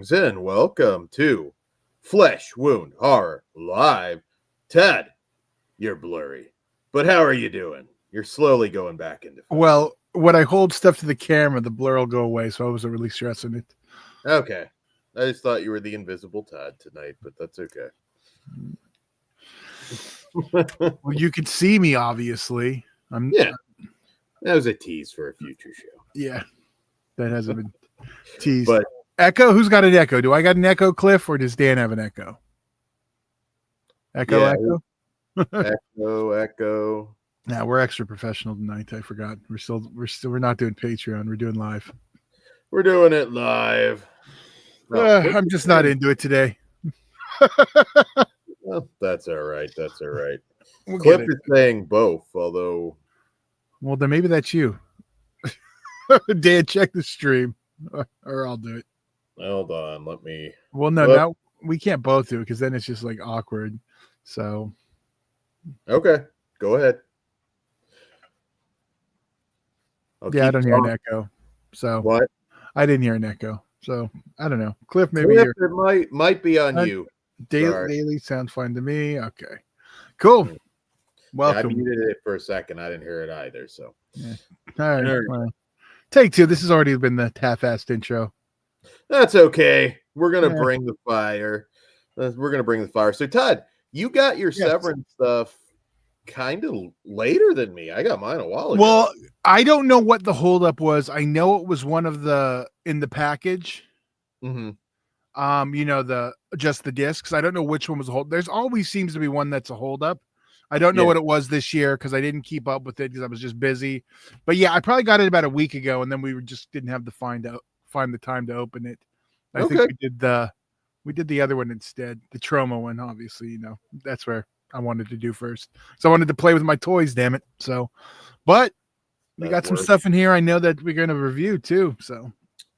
Greetings and welcome to Flesh Wound Horror Live. Todd, you're blurry, but how are you doing? You're slowly going back into focus. Well, when I hold stuff to the camera, the blur will go away, so I wasn't really stressing it. Okay. I just thought you were the invisible Todd tonight, but that's okay. Well, you can see me, obviously. Yeah. That was a tease for a future show. Yeah, that hasn't been teased. But Echo? Who's got an echo? Do I got an echo, Cliff, or does Dan have an echo? Echo, yeah, echo? echo. Nah, we're extra professional tonight. I forgot. We're not doing Patreon. We're doing live. We're doing it live. I'm just not into it today. Well, that's all right. That's all right. We'll Cliff is saying both, although. Well, then maybe that's you. Dan, check the stream, or I'll do it. Hold on, let me. Well, no, we can't both do it because then it's just like awkward. So, okay, go ahead. Yeah, I don't hear an echo. So what? I didn't hear an echo. So I don't know. Cliff, maybe it might be on you. Daily sounds fine to me. Okay, cool. Welcome. Yeah, I muted it for a second. I didn't hear it either. So, yeah. All right. Well, take two. This has already been the half-assed intro. That's okay. We're gonna bring the fire. So, Todd, you got your Severin stuff kind of later than me. I got mine a while ago. Well, I don't know what the holdup was. I know it was one of in the package. Mm-hmm. Just the discs. I don't know which one was a hold. There's always seems to be one that's a holdup. I don't know what it was this year because I didn't keep up with it because I was just busy. But yeah, I probably got it about a week ago, and then we just didn't have to find the time to open it. I think we did the other one instead, the Troma one. Obviously, that's where I wanted to do first. So I wanted to play with my toys. Damn it! So, but we got some stuff in here. I know that we're going to review too. So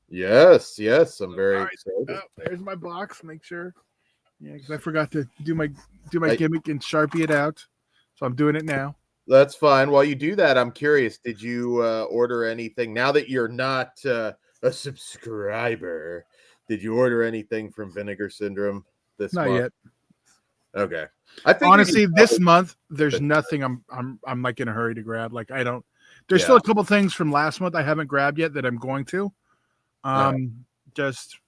yes, I'm very excited. Oh, there's my box. Make sure. Yeah, because I forgot to do my gimmick and Sharpie it out. So I'm doing it now. That's fine. While you do that, I'm curious, did you order anything now that you're not a subscriber? Did you order anything from Vinegar Syndrome this month? Not yet. Okay. I think honestly this month there's nothing I'm like in a hurry to grab. Like I don't. There's still a couple things from last month I haven't grabbed yet that I'm going to. Just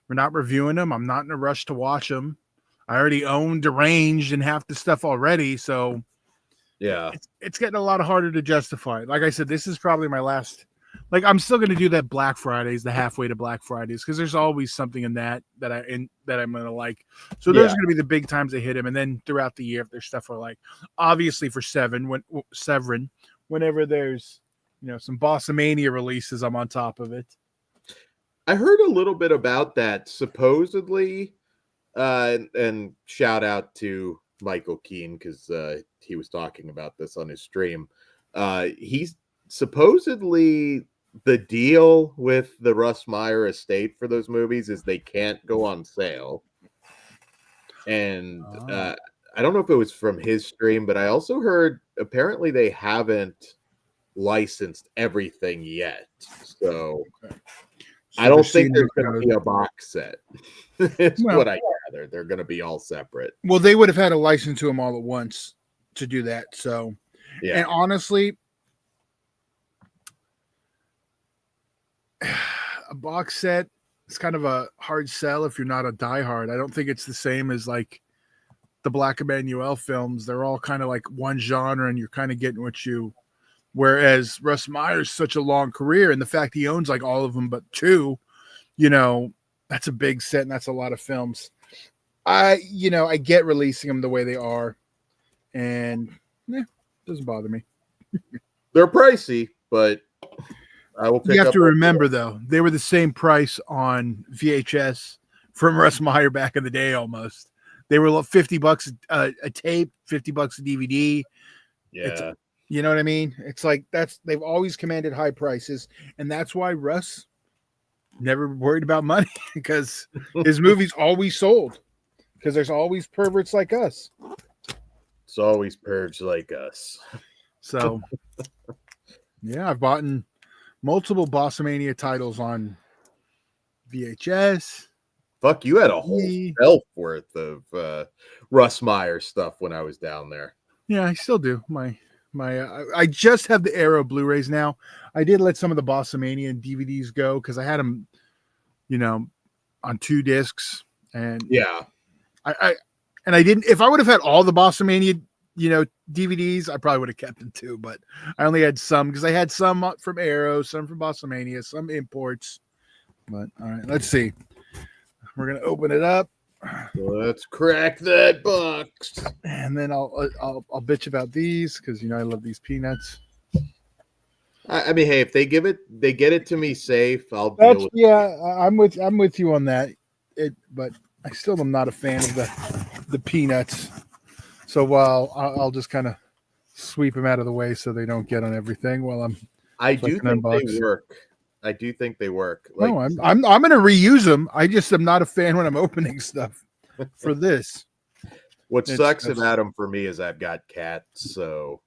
we're not reviewing them. I'm not in a rush to watch them. I already own Deranged and half the stuff already, so it's getting a lot harder to justify. Like I said, this is probably my last. Like I'm still going to do that Black Fridays, the halfway to Black Fridays, because there's always something in that I'm going to like. So those are going to be the big times I hit him, and then throughout the year, if there's stuff I like, obviously for Severin, whenever there's some Bossamania releases, I'm on top of it. I heard a little bit about that supposedly. And shout out to Michael Keane because he was talking about this on his stream. He's supposedly the deal with the Russ Meyer estate for those movies is they can't go on sale. And I don't know if it was from his stream, but I also heard apparently they haven't licensed everything yet. So I don't think there's going to be a box set. It's what I gather. They're going to be all separate. Well, they would have had to license to them all at once to do that. So, and honestly, a box set is kind of a hard sell if you're not a diehard. I don't think it's the same as like the Black Emmanuel films. They're all kind of like one genre, and you're kind of getting what you. Whereas Russ Meyer's such a long career, and the fact he owns like all of them but two, that's a big set and that's a lot of films. I get releasing them the way they are, and it doesn't bother me. They're pricey, but I will pick. You have to remember though, they were the same price on VHS from Russ Meyer back in the day. Almost, they were $50 a tape, $50 a DVD. Yeah. You know what I mean? It's like they've always commanded high prices, and that's why Russ never worried about money because his movies always sold because there's always perverts like us. It's always purge like us. So, I've bought multiple Bossamania titles on VHS. Fuck, you had a whole DVD. shelf worth of Russ Meyer stuff when I was down there. Yeah, I still do. I just have the Arrow Blu-rays now. I did let some of the Bossamania DVDs go because I had them, on 2 discs, and Yeah. I didn't. If I would have had all the Bossamania, DVDs, I probably would have kept them too. But I only had some because I had some from Arrow, some from Bossamania, some imports. But all right, let's see. We're gonna open it up. Let's crack that box. And then I'll bitch about these because I love these peanuts. I mean, hey, if they get it to me safe, I'll deal with it. Yeah, I'm with you on that. But I still am not a fan of the peanuts. So while I'll just kind of sweep them out of the way so they don't get on everything while I do think they work. I do think they work. Like, no, I'm going to reuse them. I just am not a fan when I'm opening stuff for this. What sucks about them for me is I've got cats, so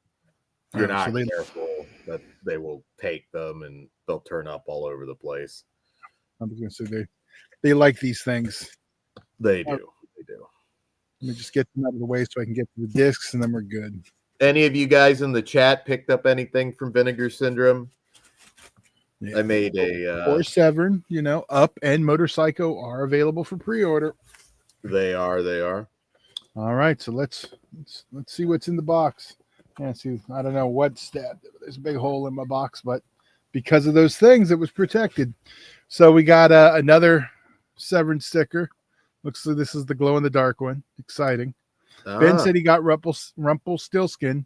if you're not careful, that they will take them and they'll turn up all over the place. I'm going to say they like these things. They do. They do. Let me just get them out of the way so I can get to the discs, and then we're good. Any of you guys in the chat picked up anything from Vinegar Syndrome? Yeah. I made or Severin, Up and Motorcycle are available for pre-order. They are. All right, so let's see what's in the box. Yeah, see, I don't know what stabbed. There's a big hole in my box, but because of those things, it was protected. So we got another Severin sticker. Looks like this is the glow in the dark one. Exciting. Ben said he got Rumpelstiltskin.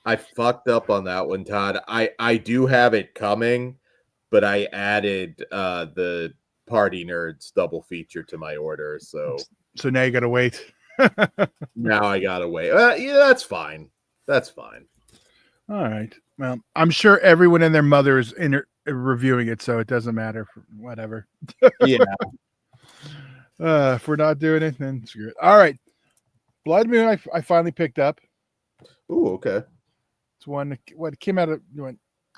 I fucked up on that one, Todd. I do have it coming, but I added the Party Nerds double feature to my order. So now you got to wait. Now I got to wait. Yeah, that's fine. That's fine. All right. Well, I'm sure everyone and their mother is reviewing it, so it doesn't matter. Whatever. Yeah. If we're not doing it, then screw it. All right. Blood Moon, I finally picked up. Ooh, okay. It's one what came out of.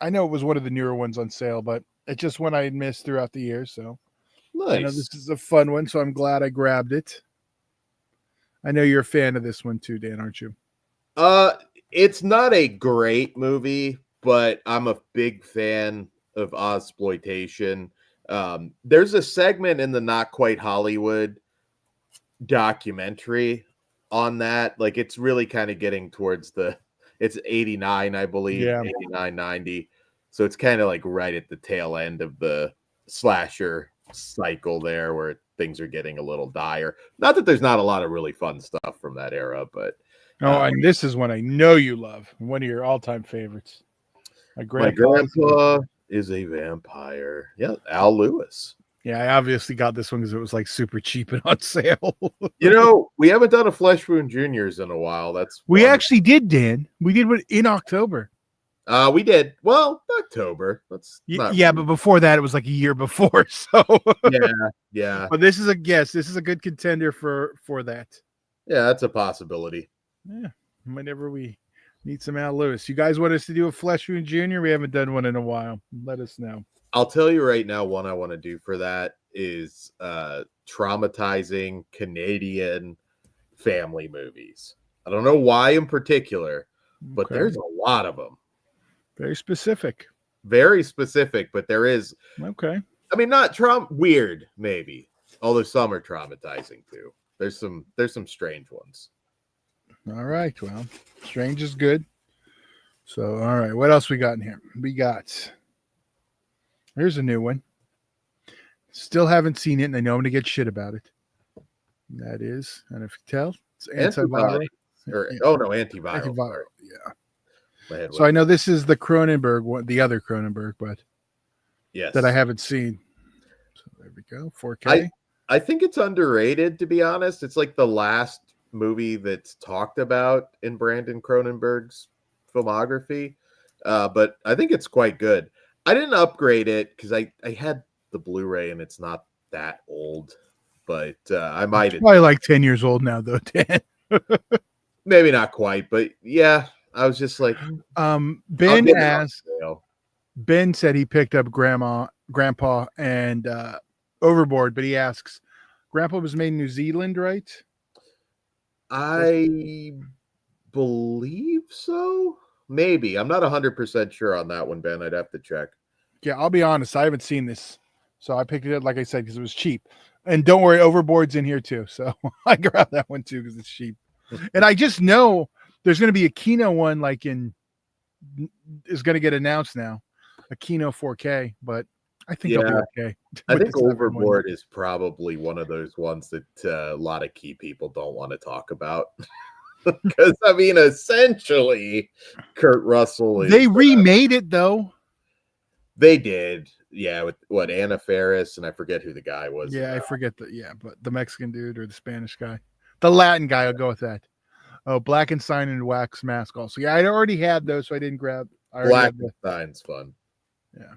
I know it was one of the newer ones on sale, but it's just one I had missed throughout the year. So nice. I know this is a fun one, so I'm glad I grabbed it. I know you're a fan of this one too, Dan, aren't you? It's not a great movie, but I'm a big fan of Ozploitation. There's a segment in the Not Quite Hollywood documentary on that. Like, it's really kind of getting towards it's 89, I believe, 89, 90. So it's kind of like right at the tail end of the slasher cycle there where things are getting a little dire. Not that there's not a lot of really fun stuff from that era, but and this is one I know you love. One of your all-time favorites. My grandpa is a vampire. Yeah, Al Lewis. Yeah, I obviously got this one because it was like super cheap and on sale. We haven't done a Flesh Wound Juniors in a while. We actually did, Dan. We did one in October. We did. Well, October. But before that, it was like a year before. So yeah. But this is a guess. This is a good contender for that. Yeah, that's a possibility. Yeah, whenever we need some Al Lewis. You guys want us to do a Flesh Wound Junior? We haven't done one in a while. Let us know. I'll tell you right now, one I want to do for that is traumatizing Canadian family movies. I don't know why in particular, but there's a lot of them. Very specific. Very specific, but there is. Okay. I mean, not weird, maybe. Although some are traumatizing too. There's some strange ones. All right. Well, strange is good. So, all right. What else we got in here? Here's a new one. Still haven't seen it, and I know I'm going to get shit about it. That is, and if you tell, it's antiviral. Antiviral. Antiviral, yeah. So I know this is the Cronenberg one, the other Cronenberg, but yes, that I haven't seen. So there we go. 4K. I think it's underrated, to be honest. It's like the last movie that's talked about in Brandon Cronenberg's filmography, but I think it's quite good. I didn't upgrade it because I had the Blu-ray and it's not that old, but I might. It's probably like 10 years old now, though, Dan. Maybe not quite, but yeah, I was just like, Ben said he picked up Grandpa and Overboard, but he asks, Grandpa was made in New Zealand, right? I believe so. Maybe. I'm not 100% sure on that one, Ben. I'd have to check. Yeah, I'll be honest. I haven't seen this. So I picked it up, like I said, because it was cheap. And don't worry, Overboard's in here too. So I grabbed that one too because it's cheap. And I just know there's going to be a Kino one is going to get announced now. A Kino 4K, but I think I'll be okay. I think Overboard is probably one of those ones that a lot of key people don't want to talk about. Because, I mean, essentially, Kurt Russell They remade it, though. They did. Yeah, with what, Anna Faris, and I forget who the guy was. Yeah, I forget but the Mexican dude or the Spanish guy. The Latin guy, I'll go with that. Oh, Blackenstein and Wax Mask also. Yeah, I already had those, so I didn't grab. Blackenstein's fun. Yeah.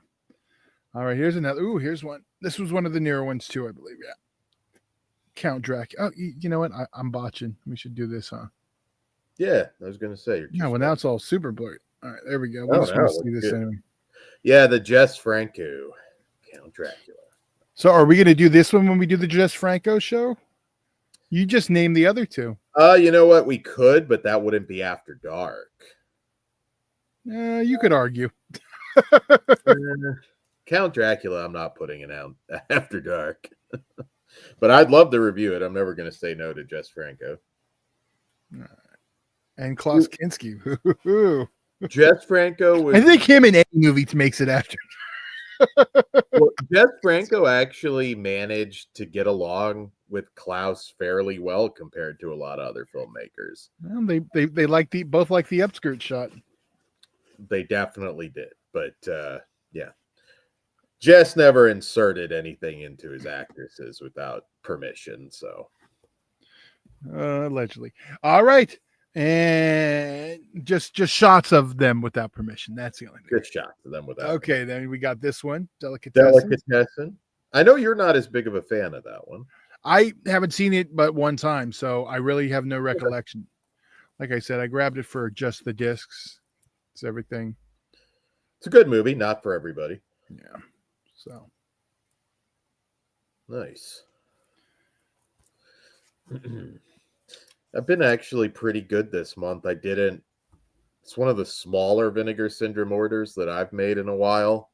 All right, here's another. Ooh, here's one. This was one of the newer ones, too, I believe. Yeah. Count Dracula. Oh, you know what? I'm botching. We should do this, huh? Yeah, I was going to say. No, well, now it's all super blurry. All right, there we go. We just want to see this anyway. Yeah, the Jess Franco Count Dracula. So are we going to do this one when we do the Jess Franco show? You just named the other two. You know what? We could, but that wouldn't be after dark. You could argue. Count Dracula, I'm not putting it out after dark. But I'd love to review it. I'm never going to say no to Jess Franco. And Klaus Kinski. Jess Franco was... I think him in any movie makes it after. Well, Jess Franco actually managed to get along with Klaus fairly well compared to a lot of other filmmakers. Well, they like both like the upskirt shot. They definitely did, but yeah, Jess never inserted anything into his actresses without permission. So allegedly, all right, and just shots of them without permission. That's the only thing. Good shots of them without. Okay, permission. Then we got this one, Delicatessen. I know you're not as big of a fan of that one. I haven't seen it but one time, so I really have no recollection. Like I said, I grabbed it for just the discs. It's everything. It's a good movie, not for everybody. Yeah. So nice. I've been actually pretty good this month. It's one of the smaller Vinegar Syndrome orders that I've made in a while.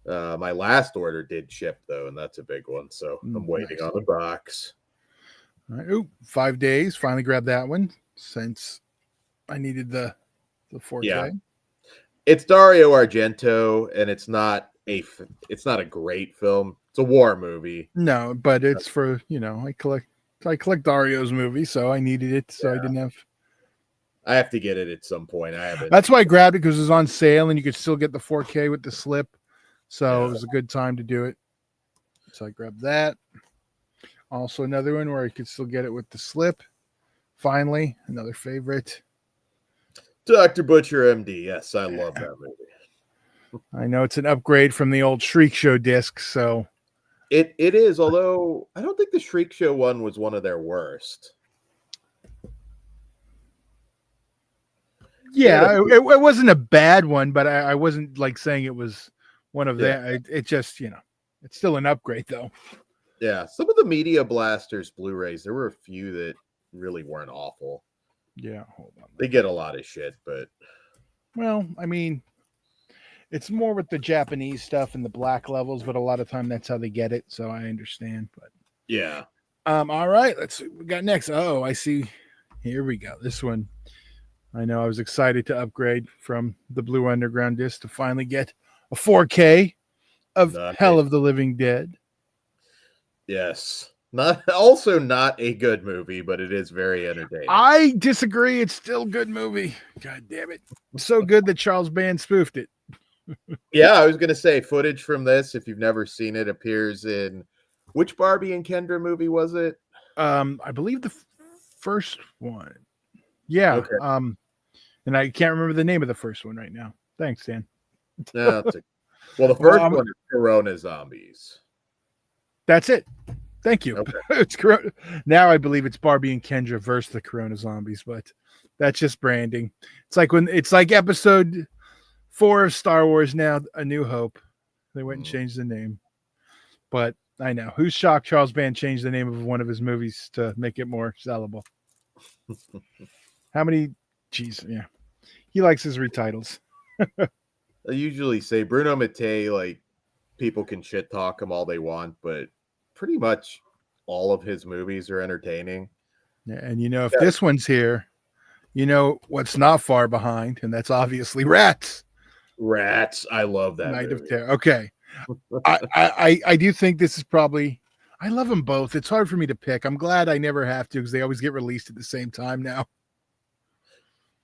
My last order did ship though, and that's a big one. So I'm waiting on the box. All right. Ooh, 5 days. Finally grabbed that one since I needed the 4K. Yeah. It's Dario Argento, and it's not a great film. It's a war movie. No, but it's for, I collect Dario's movies, so I needed it. So yeah. I have to get it at some point. That's why I grabbed it, because it was on sale and you could still get the 4K with the slip. So it was a good time to do it. So I grabbed that. Also another one where I could still get it with the slip. Finally, another favorite. Dr. Butcher MD. Yes, I love that movie. I know it's an upgrade from the old Shriek Show disc, so it is, although I don't think the Shriek Show one was one of their worst. Yeah, it wasn't a bad one, but I wasn't like saying it was one of them. It just, it's still an upgrade though. Yeah, some of the Media Blasters Blu-rays, there were a few that really weren't awful. Yeah, hold on. They get a lot of shit, but well, I mean, it's more with the Japanese stuff and the black levels, but a lot of time that's how they get it, so I understand. But yeah. All right, let's see what we got next. Oh, I see. Here we go. This one. I know I was excited to upgrade from the Blue Underground disc to finally get a 4K of Hell of the Living Dead. Yes. Not a good movie, but it is very entertaining. I disagree. It's still a good movie. God damn it. So good that Charles Band spoofed it. Yeah, I was going to say footage from this, if you've never seen it, appears in which Barbie and Kendra movie was it? I believe the first one. Yeah. Okay. And I can't remember the name of the first one right now. Thanks, Dan. No, well, the first one is Corona Zombies. That's it. Thank you. Okay. It's Corona. Now I believe it's Barbie and Kendra versus the Corona Zombies, but that's just branding. It's like episode 4 of Star Wars now, A New Hope. They went and changed the name. But I know. Who's shocked Charles Band changed the name of one of his movies to make it more sellable? How many? Jeez, yeah. He likes his retitles. I usually say Bruno Mattei, like, people can shit talk him all they want, but pretty much all of his movies are entertaining. Yeah, and if this one's here, what's not far behind, and that's obviously Rats. Rats, I love that Night movie. of Terror. Okay, I do think this is probably. I love them both. It's hard for me to pick. I'm glad I never have to because they always get released at the same time now.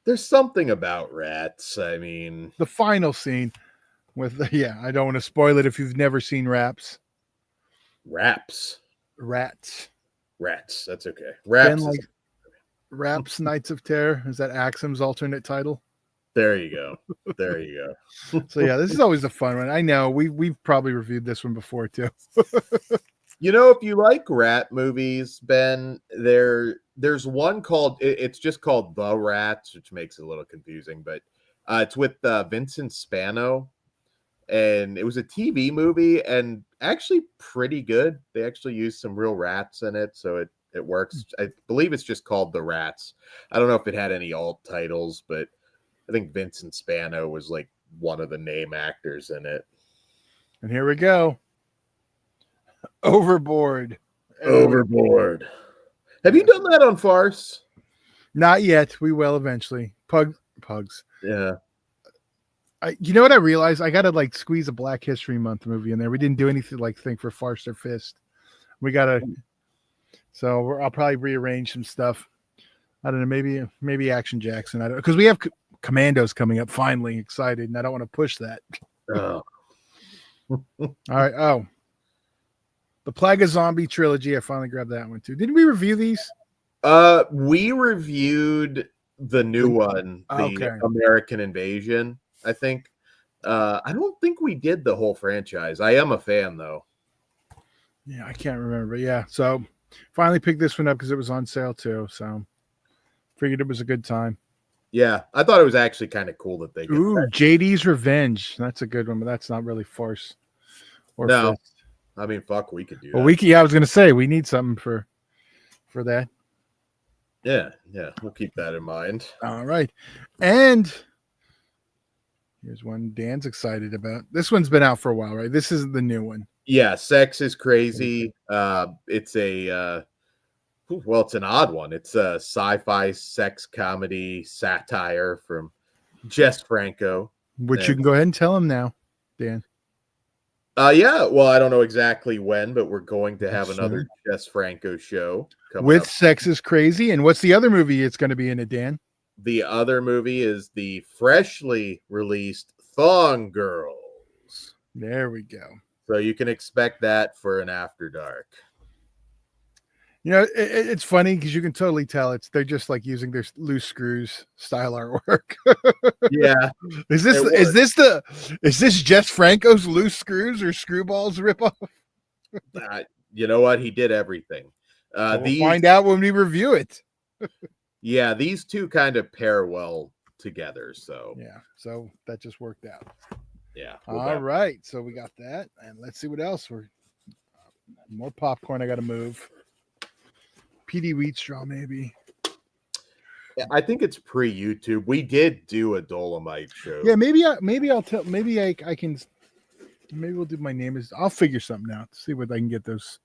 There's something about Rats. I mean, the final scene with I don't want to spoil it if you've never seen Rats. Rats. That's okay. Raps. Like Raps Nights of Terror. Is that Axum's alternate title? There you go. So yeah, this is always a fun one. I know we've probably reviewed this one before too. If you like rat movies, Ben, there's one called, it's just called The Rats, which makes it a little confusing, but it's with Vincent Spano, and it was a TV movie and actually pretty good. They actually used some real rats in it, so it works. I believe it's just called The Rats. I don't know if it had any alt titles, but I think Vincent Spano was like one of the name actors in it. And here we go. Overboard. Have you done that on Farce? Not yet. We will eventually. Pugs. Yeah. You know what I realized? I gotta squeeze a Black History Month movie in there. We didn't do anything for Farce or Fist. We gotta. So I'll probably rearrange some stuff. I don't know. Maybe Action Jackson. I don't, because we have Commandos coming up. Finally, excited, and I don't want to push that. Oh. All right. Oh. The Plague of Zombie trilogy. I finally grabbed that one too. Didn't we review these? We reviewed the new one, the American Invasion, I think. I don't think we did the whole franchise. I am a fan though. Yeah, I can't remember. Yeah. So finally picked this one up because it was on sale too. So figured it was a good time. Yeah, I thought it was actually kind of cool that they did that. JD's Revenge. That's a good one, but that's not really Farce. No. Fist. I mean, fuck, we could do that. Well, I was going to say, we need something for that. Yeah, we'll keep that in mind. All right. And here's one Dan's excited about. This one's been out for a while, right? This isn't the new one. Yeah, Sex is Crazy. It's it's an odd one. It's a sci-fi sex comedy satire from Jess Franco. Which you can go ahead and tell him now, Dan. Yeah, well, I don't know exactly when, but we're going to have another Jess Franco show with up. Sex is Crazy. And what's the other movie it's going to be in it, Dan? The other movie is the freshly released Thong Girls. There we go. So you can expect that for an After Dark. It's funny because you can totally tell they're just using their loose screws style artwork. Yeah. Is this Jess Franco's loose screws or screwballs ripoff? You know what? He did everything. We'll find out when we review it. Yeah, these two kind of pair well together. So so that just worked out. Yeah. All right. So we got that, and let's see what else. More popcorn. I got to move. PD Wheat Straw, maybe. I think it's pre-YouTube. We did do a Dolomite show. Yeah, maybe I'll tell. Maybe I can. Maybe we'll do my name is. I'll figure something out. See what I can get those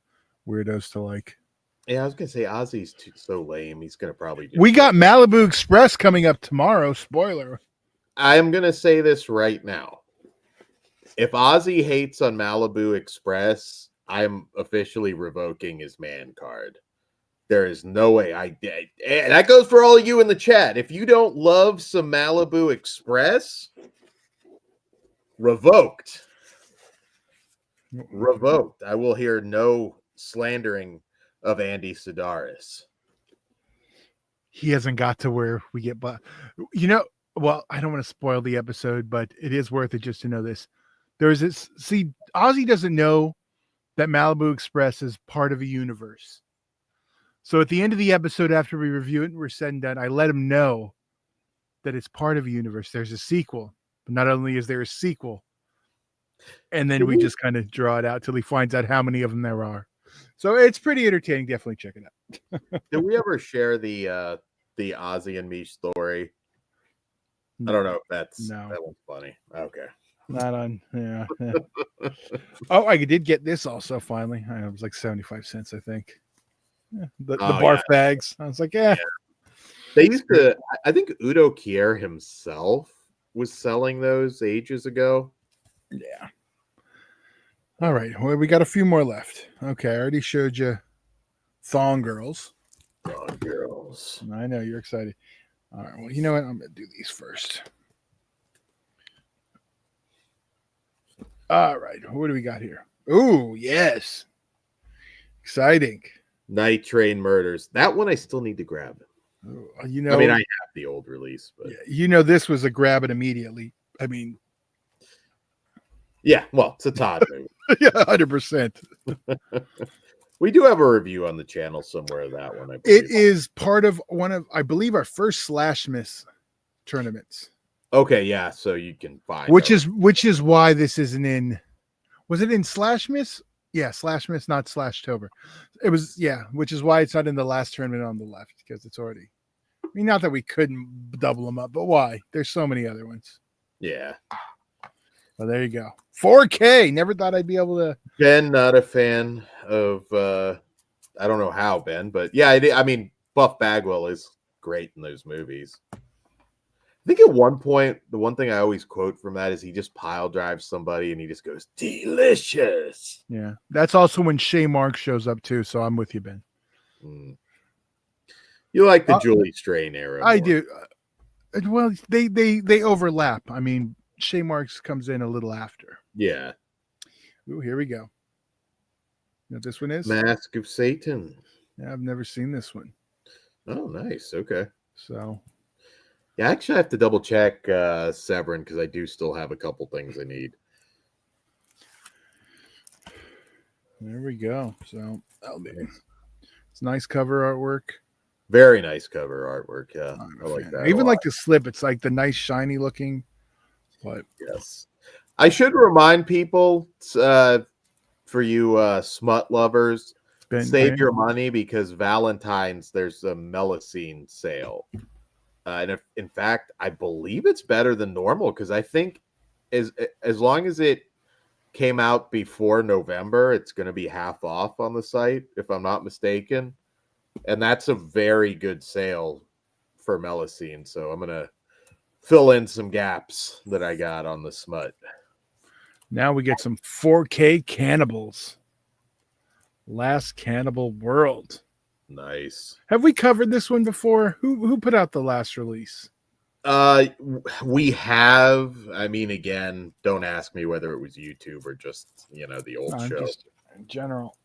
weirdos to like. Yeah, I was gonna say Ozzy's so lame. He's gonna probably. We got Malibu Express coming up tomorrow. Spoiler. I am gonna say this right now. If Ozzy hates on Malibu Express, I'm officially revoking his man card. There is no way I did. And that goes for all of you in the chat. If you don't love some Malibu Express, revoked. I will hear no slandering of Andy Sedaris. He hasn't got to where we get, but well, I don't want to spoil the episode, but it is worth it just to know this. There's this. See, Ozzy doesn't know that Malibu Express is part of a universe. So at the end of the episode, after we review it and we're said and done, I let him know that it's part of a universe. There's a sequel. But not only is there a sequel, And then we just kind of draw it out till he finds out how many of them there are. So it's pretty entertaining. Definitely check it out. Did we ever share the Ozzy and me story? I don't know if that was funny. Okay. Not on, yeah. Oh, I did get this also finally. It was like 75 cents, I think. Yeah, the barf bags. I was like, yeah. They used to, I think Udo Kier himself was selling those ages ago. Yeah. All right. Well, we got a few more left. Okay. I already showed you Thong Girls. Thong Girls. I know you're excited. All right. Well, you know what? I'm going to do these first. All right. What do we got here? Ooh, yes. Exciting. Night Train Murders. That one I still need to grab. Ooh, you know, I mean, I have the old release, but you know, this was a grab it immediately. I mean, yeah, well, it's a Todd movie. Yeah, 100%. We do have a review on the channel somewhere of that one. It is part of one of, I believe, our first Slash Miss tournaments. Okay, yeah, so you can find which is why this isn't in. Was it in Slash Miss? Yeah, Slash Miss, not Slash Tober. It was, yeah, which is why it's not in the last tournament on the left, because it's already. I mean, not that we couldn't double them up, but why? There's so many other ones. Yeah. Well, there you go. 4K. Never thought I'd be able to. Ben, not a fan of. I don't know how, Ben, but yeah, I mean, Buff Bagwell is great in those movies. I think at one point, the one thing I always quote from that is he just pile drives somebody and he just goes, delicious. Yeah. That's also when Shay Mark shows up too. So I'm with you, Ben. You like the Julie Strain era. I do. Well, they overlap. I mean, Shay Marks comes in a little after. Yeah. Ooh, here we go. You know what this one is? Mask of Satan. Yeah, I've never seen this one. Oh, nice. Okay. So. Yeah, actually, I have to double check Severin because I do still have a couple things I need. There we go. So that'll be. It's nice cover artwork. Very nice cover artwork. Yeah, I like that. I even like the slip. It's like the nice shiny looking. But yes, I should remind people for you smut lovers, save your money because Valentine's there's a Melusine sale. And if, in fact, I believe it's better than normal because I think as long as it came out before November, it's going to be half off on the site, if I'm not mistaken. And that's a very good sale for Melusine. So I'm going to fill in some gaps that I got on the smut. Now we get some 4K Cannibals. Last Cannibal World. Nice. Have we covered this one before? Who put out the last release? We have. I mean, again, don't ask me whether it was YouTube or just the old show. Just in general,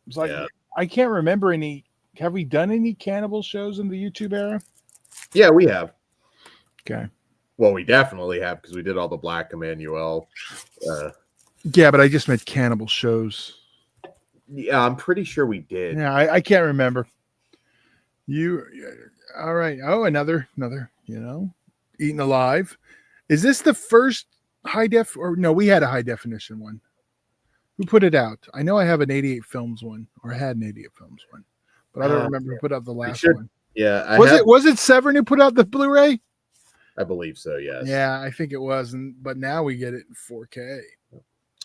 it's like I can't remember any. Have we done any cannibal shows in the YouTube era? Yeah, we have. Okay. Well, we definitely have because we did all the Black Emmanuel. Yeah, but I just meant cannibal shows. Yeah, I'm pretty sure we did. Yeah, I can't remember. All right. Oh, another, Eaten Alive. Is this the first high def or no? We had a high definition one. Who put it out? I know I have an 88 Films one or had an 88 Films one, but I don't remember who put out the last one. Yeah, was it Severin who put out the Blu-ray? I believe so. Yes. Yeah, I think it was, but now we get it in 4K.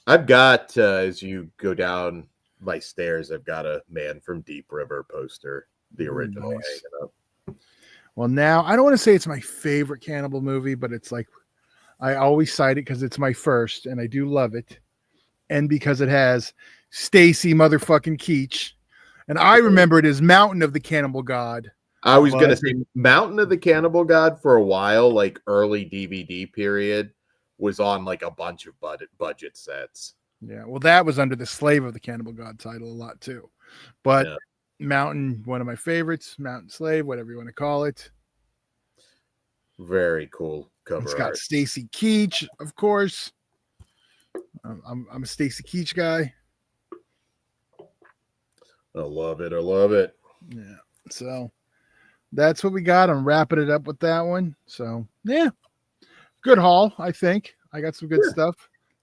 I've got as you go down my stairs, I've got a Man from Deep River poster, the original hanging up. Well, now I don't want to say it's my favorite cannibal movie, but it's like I always cite it because it's my first, and I do love it, and because it has Stacy motherfucking Keach, and I remember it as Mountain of the Cannibal God. I was gonna say Mountain of the Cannibal God for a while, like early DVD period, was on like a bunch of budget sets. Yeah, well, that was under the Slave of the Cannibal God title a lot too, but Mountain, one of my favorites, Mountain Slave, whatever you want to call it. Very cool cover. It's got Stacy Keach, of course. I'm a Stacy Keach guy. I love it. I love it. Yeah. So that's what we got. I'm wrapping it up with that one. So yeah, good haul. I think I got some good stuff.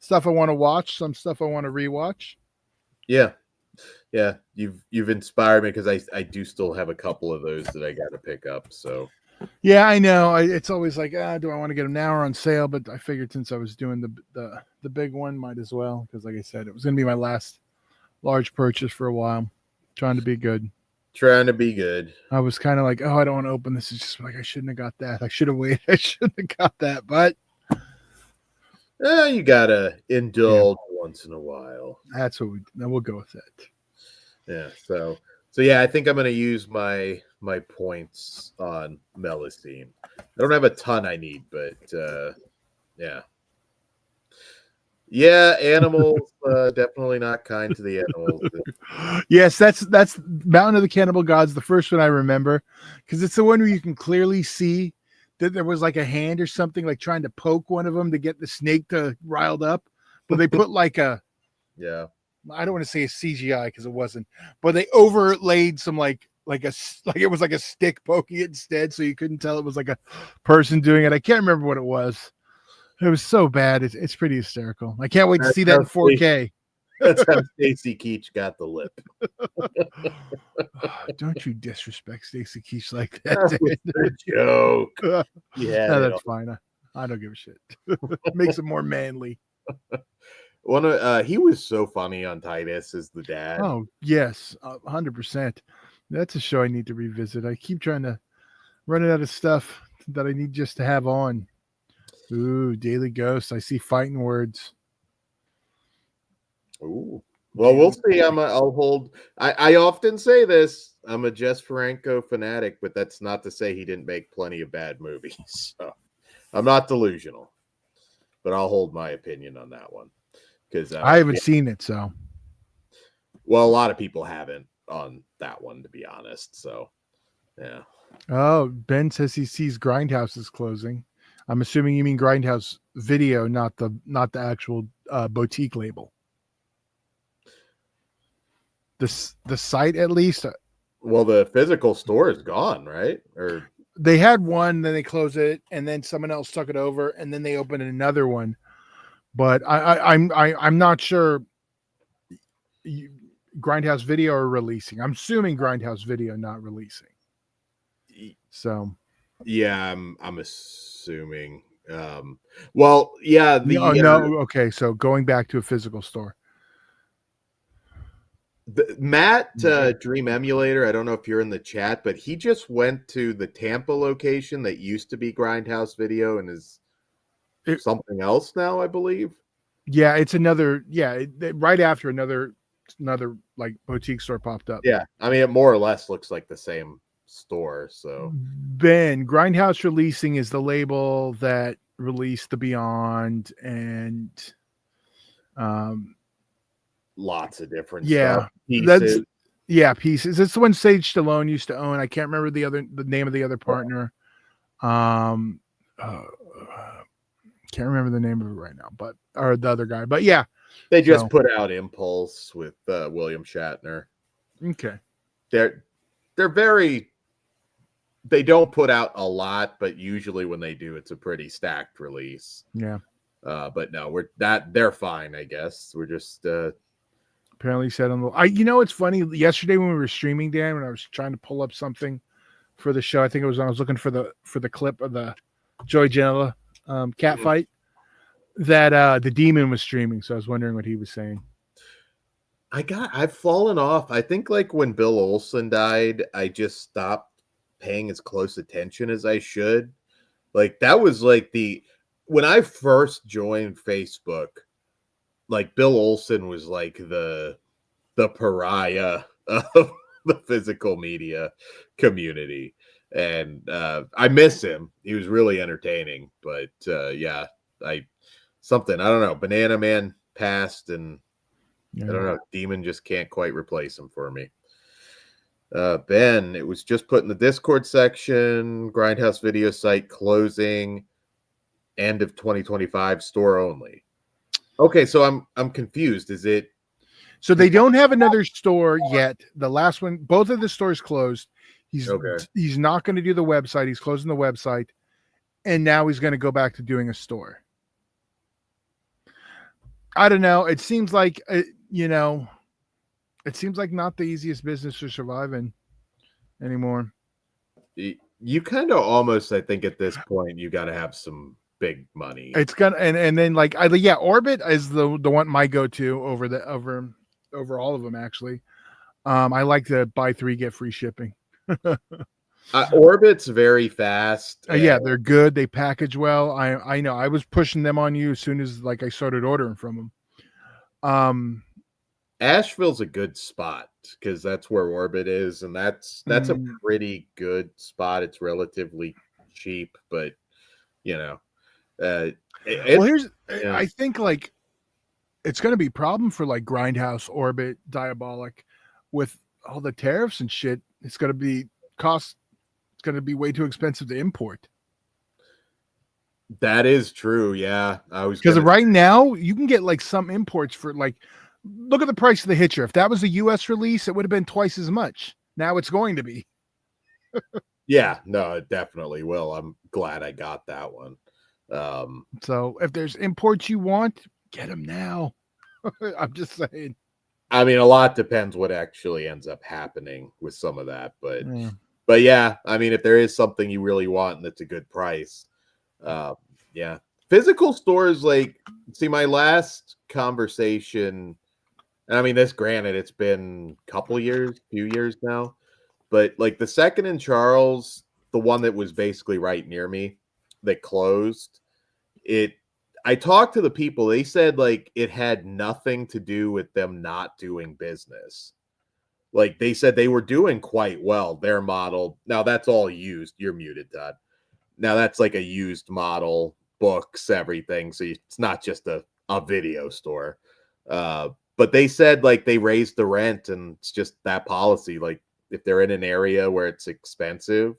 stuff I want to watch, some stuff I want to rewatch. Yeah. You've inspired me because I do still have a couple of those that I got to pick up. So yeah, I know. It's always like, do I want to get them now or on sale? But I figured since I was doing the big one, might as well, because like I said, it was going to be my last large purchase for a while. Trying to be good. Trying to be good. I was kind of like, I don't want to open this. It's just like I shouldn't have got that. I should have waited. I shouldn't have got that. But you gotta indulge once in a while. That's what we'll go with it. Yeah. So yeah, I think I'm gonna use my points on Melusine. I don't have a ton I need, but yeah. Yeah, animals, definitely not kind to the animals. Yes, that's Mountain of the Cannibal Gods, the first one I remember, because it's the one where you can clearly see that there was like a hand or something like trying to poke one of them to get the snake to riled up, but they put like a I don't want to say a CGI because it wasn't, but they overlaid some like it was like a stick poking it instead, so you couldn't tell it was like a person doing it. I can't remember what it was. It was so bad. It's pretty hysterical. I can't wait to see that in 4K. That's how Stacy Keach got the lip. Don't you disrespect Stacy Keach like that. That's a joke. Yeah, no, that's fine. I don't give a shit. Makes it more manly. He was so funny on Titus as the dad. Oh yes, 100%. That's a show I need to revisit. I keep trying to run out of stuff that I need just to have on. Ooh, Daily Ghost. I see fighting words. Ooh. Well, we'll see. I'll hold. I often say this. I'm a Jess Franco fanatic, but that's not to say he didn't make plenty of bad movies. So I'm not delusional, but I'll hold my opinion on that one because I haven't seen it. So, well, a lot of people haven't on that one, to be honest. So, yeah. Oh, Ben says he sees Grindhouse is closing. I'm assuming you mean Grindhouse Video, not the actual boutique label. The site, at least. Well, the physical store is gone, right? Or they had one, then they closed it, and then someone else took it over, and then they opened another one. But I'm not sure. Grindhouse Video are releasing. I'm assuming Grindhouse Video not releasing. So. Yeah, I'm assuming. Well, yeah. Okay. So going back to a physical store. Matt Dream Emulator. I don't know if you're in the chat, but he just went to the Tampa location that used to be Grindhouse Video and is something else now, I believe. Yeah, it's another. Yeah, right after another like boutique store popped up. Yeah, I mean, it more or less looks like the same store. So Ben, Grindhouse Releasing is the label that released The Beyond and lots of different stuff. Pieces. Pieces. It's the one Sage Stallone used to own. I can't remember the name of the other partner. Can't remember the name of it right now, or the other guy. But yeah, they just put out Impulse with William Shatner. Okay, they're very. They don't put out a lot, but usually when they do, it's a pretty stacked release. Yeah. But no, they're fine, I guess. We're just apparently said on the. It's funny. Yesterday when we were streaming, Dan, when I was trying to pull up something for the show, I think it was when I was looking for the clip of the Joey Janela cat fight that the Demon was streaming. So I was wondering what he was saying. I've fallen off. I think like when Bill Olsen died, I just stopped paying as close attention as I should. Like that was like when I first joined Facebook, like Bill Olsen was like the pariah of the physical media community. And I miss him. He was really entertaining, but yeah, I don't know. Banana Man passed and I don't know. Demon just can't quite replace him for me. Ben, it was just put in the Discord section. Grindhouse Video site closing end of 2025, store only. Okay, so I'm confused. Is it? So they don't have another store yet. The last one, both of the stores closed. He's not going to do the website. He's closing the website, and now he's going to go back to doing a store. I don't know. It seems like it seems like not the easiest business to survive in anymore. You kind of almost, I think, at this point, you got to have some big money. It's gonna and then like Orbit is the one my go to over all of them actually. I like to buy 3 get free shipping. Orbit's very fast. Yeah, they're good. They package well. I know. I was pushing them on you as soon as like I started ordering from them. Asheville's a good spot because that's where Orbit is, and that's a pretty good spot. It's relatively cheap, but I think like it's going to be a problem for like Grindhouse, Orbit, Diabolic with all the tariffs and shit. It's going to be It's going to be way too expensive to import. That is true. Yeah, because right now you can get like some imports for like. Look at the price of the Hitcher. If that was a U.S. release, it would have been twice as much. Now it's going to be. Yeah, no, it definitely will. I'm glad I got that one. So if there's imports you want, get them now. I'm just saying. I mean, a lot depends what actually ends up happening with some of that, but yeah, I mean, if there is something you really want and it's a good price, yeah. Physical stores, like, see, my last conversation. And I mean, granted, it's been a few years now, but like the second in Charles, the one that was basically right near me that closed, I talked to the people, they said like it had nothing to do with them not doing business. Like they said they were doing quite well, their model. Now that's all used. You're muted, Todd. Now that's like a used model, books, everything. So it's not just a video store. But they said like they raised the rent and it's just that policy. Like if they're in an area where it's expensive,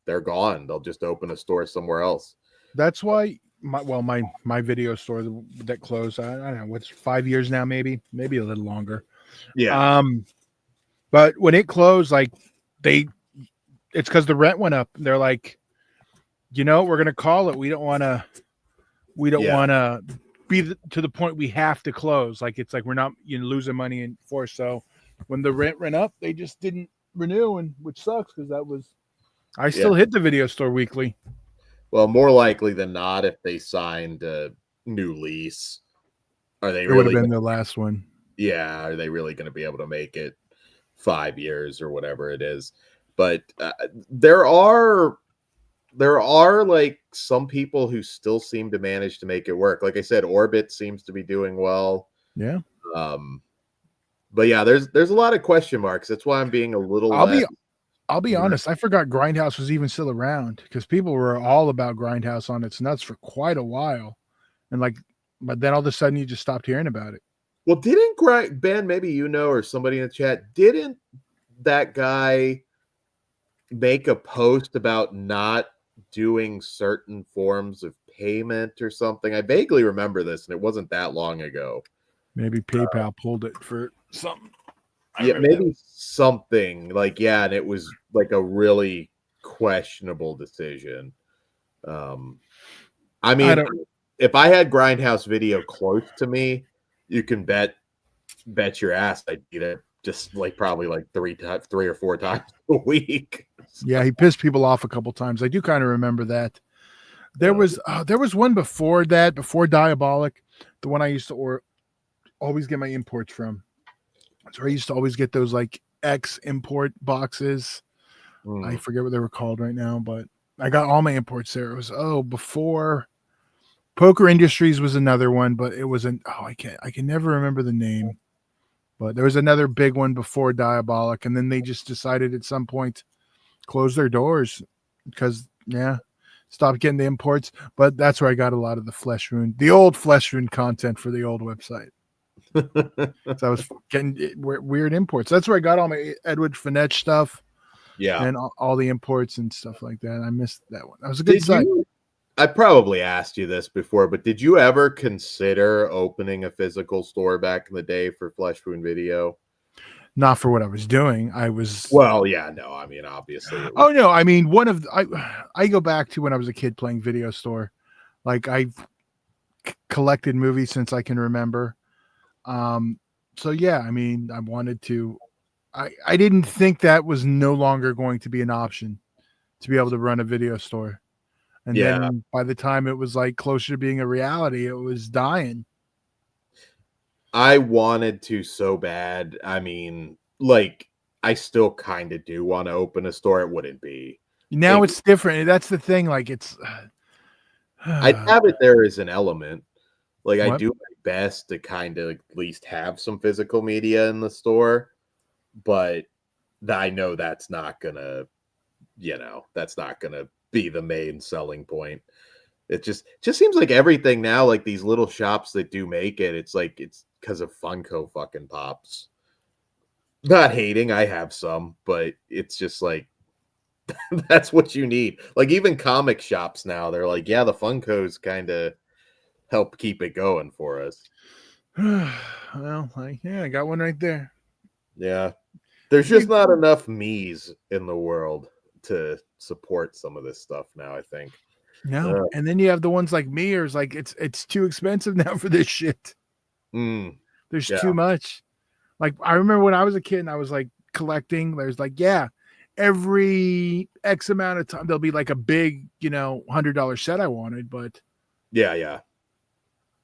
they're gone. They'll just open a store somewhere else. That's why my video store that closed, I don't know, what's 5 years now, maybe a little longer. Yeah. But when it closed, like it's because the rent went up. They're like, we're gonna call it. We don't want to be to the point we have to close. Like it's like we're not losing money in force. So when the rent went up, they just didn't renew, and which sucks because I still hit the video store weekly. Well, more likely than not, if they signed a new lease, it would have been the last one. Yeah, are they really going to be able to make it 5 years or whatever it is? But there are like some people who still seem to manage to make it work. Like I said, Orbit seems to be doing well. Yeah. But yeah, there's a lot of question marks. That's why I'm being a little. I'll be honest. I forgot Grindhouse was even still around because people were all about Grindhouse on its nuts for quite a while, but then all of a sudden you just stopped hearing about it. Well, didn't Ben? Maybe or somebody in the chat, didn't that guy make a post about not doing certain forms of payment or something? I vaguely remember this, and it wasn't that long ago. Maybe PayPal pulled it for something. Yeah, maybe something like, and it was like a really questionable decision. I mean, if I had Grindhouse Video close to me, you can bet your ass I'd eat it just like probably like 3 or 4 times a week. Yeah, he pissed people off a couple times. I do kind of remember that. There was one before that, before Diabolic, the one I used to always get my imports from. So I used to always get those like X import boxes. I forget what they were called right now, but I got all my imports there. It was before Poker Industries was another one, but it wasn't. I can never remember the name. But there was another big one before Diabolic, and then they just decided at some point close their doors because stopped getting the imports. But that's where I got a lot of the old Flesh Rune content for the old website. So I was getting weird imports. That's where I got all my Edward Finette stuff. Yeah, and all the imports and stuff like that. I missed that one. That was a good site. I probably asked you this before, but did you ever consider opening a physical store back in the day for Flesh Wound Video? Not for what I was doing. I was I mean, obviously. Oh no, I mean I go back to when I was a kid playing video store. Like collected movies since I can remember. So yeah, I mean, I wanted to. I didn't think that was no longer going to be an option to be able to run a video store. And then by the time it was like closer to being a reality, it was dying. I wanted to so bad. I mean, like, I still kind of do want to open a store. It wouldn't be. Now it's different. That's the thing. Like it's. I'd have it there as an element. Like, I What? do my best to kind of at least have some physical media in the store, but I know that's not gonna, that's not gonna be the main selling point. It just seems like everything now, like these little shops that do make it, it's like it's because of Funko fucking Pops. Not hating, I have some, but it's just like that's what you need. Like even comic shops now, they're like, yeah, the Funkos kind of help keep it going for us. Well, I got one right there. Yeah. There's just not enough me's in the world to support some of this stuff now, I think. No. And then you have the ones like me, or it's like it's too expensive now for this shit. There's too much. Like I remember when I was a kid and I was like collecting, there's like, every X amount of time there'll be like a big, $100 set I wanted, but yeah.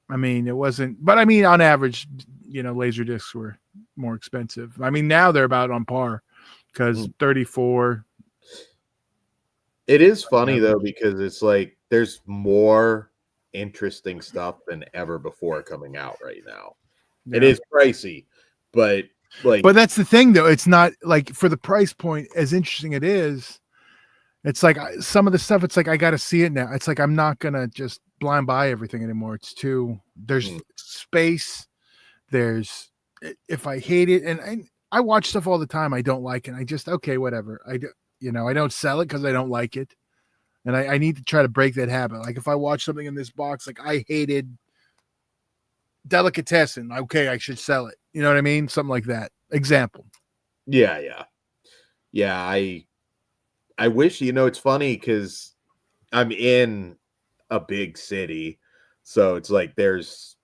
I mean, it wasn't, but I mean, on average, laser discs were more expensive. I mean, now they're about on par because 34. It is funny though, because it's like there's more interesting stuff than ever before coming out right now. Yeah. It is pricey, but that's the thing though. It's not like for the price point, as interesting it is. It's like some of the stuff, it's like, I got to see it now. It's like, I'm not going to just blind buy everything anymore. It's there's space. There's, if I hate it, and I watch stuff all the time I don't like, and I just, okay, whatever. I don't sell it because I don't like it. And I need to try to break that habit. Like if I watch something in this box, like I hated Delicatessen, okay, I should sell it. You know what I mean? Something like that. Example. Yeah. I wish, it's funny because I'm in a big city. So it's like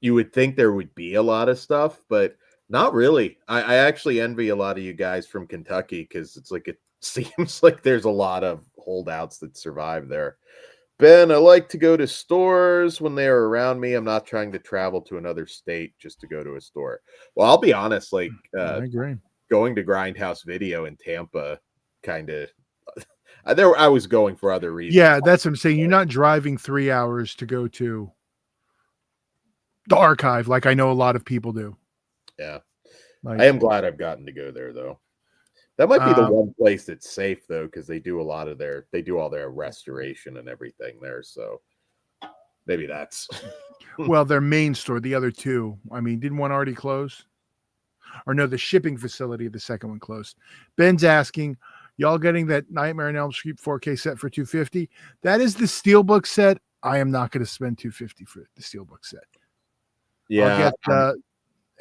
you would think there would be a lot of stuff, but not really. I actually envy a lot of you guys from Kentucky because it's like it seems like there's a lot of holdouts that survive there. Ben, I like to go to stores when they are around me. I'm not trying to travel to another state just to go to a store. Well, I'll be honest, like I agree. Going to Grindhouse Video in Tampa kind of I was going for other reasons. Yeah, that's what I'm saying. You're not driving 3 hours to go to the archive like I know a lot of people do. Yeah. Like, I am glad I've gotten to go there though. That might be the one place that's safe though, because they do all their restoration and everything there. So maybe that's well, their main store, the other two. I mean, didn't one already close? Or no, the shipping facility, the second one closed. Ben's asking, y'all getting that Nightmare on Elm Street 4K set for $250? That is the Steelbook set. I am not going to spend $250 for the Steelbook set. Yeah. I'll get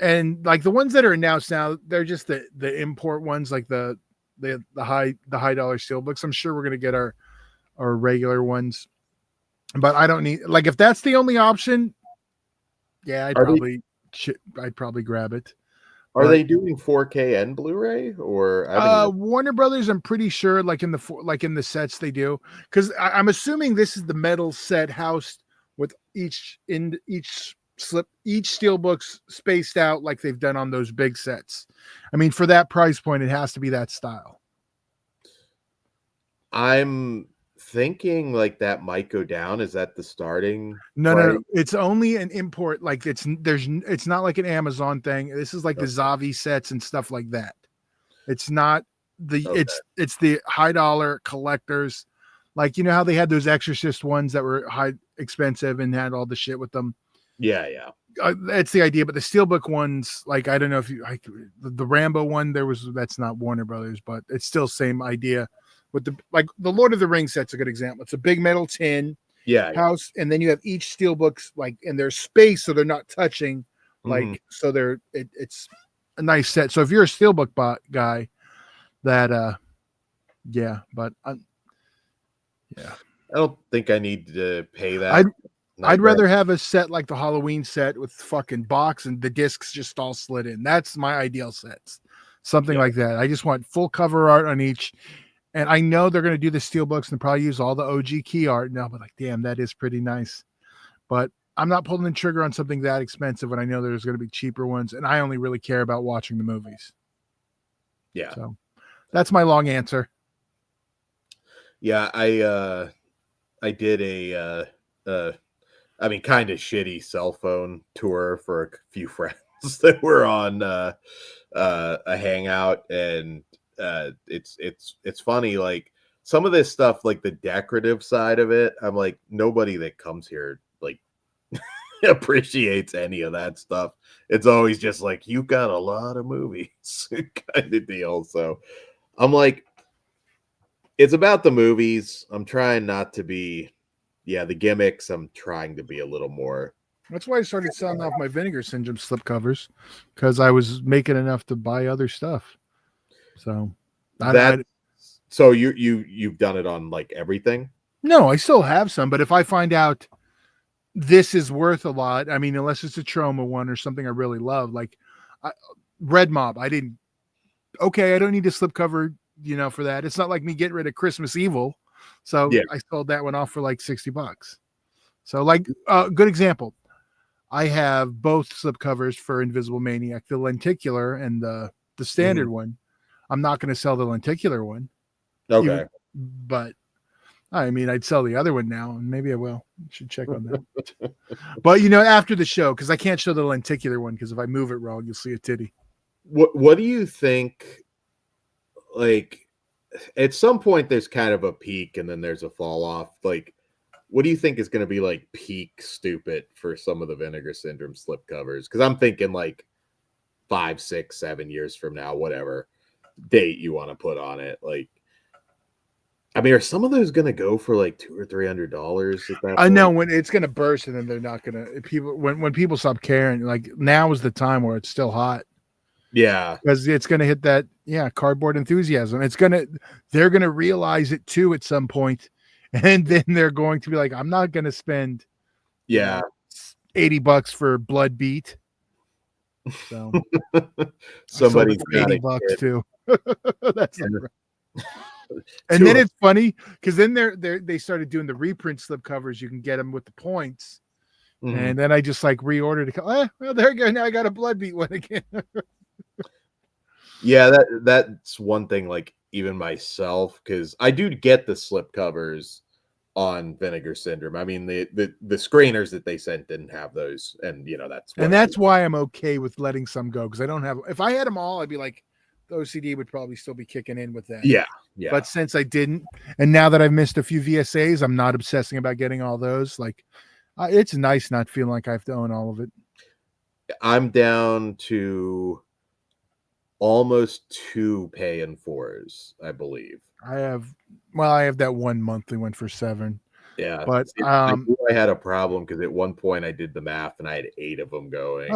and like the ones that are announced now, they're just the import ones, like the high dollar Steelbooks. I'm sure we're going to get our regular ones, but I don't need, like, if that's the only option, yeah, I'd probably grab it. Are they doing 4K and Blu-ray or Warner Brothers? I'm pretty sure, like in the sets they do, because I'm assuming this is the metal set housed with each Steelbook's spaced out like they've done on those big sets. I mean, for that price point, it has to be that style. I'm thinking like that might go down. Is that the starting? No. It's only an import. Like it's not like an Amazon thing. This is like the Zavi sets and stuff like that. It's not it's the high dollar collectors. Like, you know how they had those Exorcist ones that were high expensive and had all the shit with them. Yeah. That's the idea. But the Steelbook ones, like, I don't know if the Rambo one, that's not Warner Brothers, but it's still same idea. With the Lord of the Rings set's a good example. It's a big metal tin house, and then you have each Steelbook's like in their space, so they're not touching. Like so, it's a nice set. So if you're a Steelbook guy, that yeah, but I don't think I need to pay that. I'd rather have a set like the Halloween set with fucking box and the discs just all slid in. That's my ideal sets. Something like that. I just want full cover art on each. And I know they're going to do the steelbooks and probably use all the OG key art now, but like, damn, that is pretty nice. But I'm not pulling the trigger on something that expensive when I know there's going to be cheaper ones. And I only really care about watching the movies. Yeah. So that's my long answer. Yeah. I did a kind of shitty cell phone tour for a few friends that were on a Hangout, and it's funny, like some of this stuff, like the decorative side of it, I'm like, nobody that comes here like appreciates any of that stuff. It's always just like, you got a lot of movies kind of deal. So I'm like, it's about the movies. I'm trying not to be, the gimmicks. I'm trying to be a little more. That's why I started selling off my Vinegar Syndrome slipcovers, because I was making enough to buy other stuff. So so you've done it on like everything? No, I still have some, but if I find out this is worth a lot, I mean, unless it's a trauma one or something I really love, like Red Mob, I don't need a slipcover, for that. It's not like me getting rid of Christmas Evil. So I sold that one off for like $60. So like good example. I have both slipcovers for Invisible Maniac, the lenticular and the standard one. I'm not going to sell the lenticular one. Okay. But I mean, I'd sell the other one now, and maybe I will. I should check on that. But after the show, because I can't show the lenticular one, because if I move it wrong, you'll see a titty. What do you think? Like, at some point, there's kind of a peak, and then there's a fall off. Like, what do you think is going to be like peak stupid for some of the Vinegar Syndrome slipcovers? Because I'm thinking like 5, 6, 7 years from now, whatever date you want to put on it. Like, I mean, are some of those going to go for like $200 or $300 at that point? I know when it's going to burst, and then they're not going to. People when people stop caring, like now is the time where it's still hot. Yeah, because it's going to hit that cardboard enthusiasm. They're going to realize it too at some point, and then they're going to be like, I'm not going to spend $80 for Blood Beat. So somebody's got $80 too. That's right. And then it's funny because then they started doing the reprint slipcovers. You can get them with the points, and then I just like reordered it. Well, there you go. Now I got a Blood Beat one again. Yeah, that's one thing. Like even myself, because I do get the slipcovers on Vinegar Syndrome. I mean, the screeners that they sent didn't have those, and that's why I'm okay with letting some go, because I don't have. If I had them all, I'd be like, the OCD would probably still be kicking in with that. Yeah. But since I didn't, and now that I've missed a few VSAs, I'm not obsessing about getting all those. Like, it's nice not feeling like I have to own all of it. I'm down to almost 2 pay and 4s, I believe. I have that one monthly one for Severin. Yeah, but I knew I had a problem because at one point I did the math and I had 8 of them going.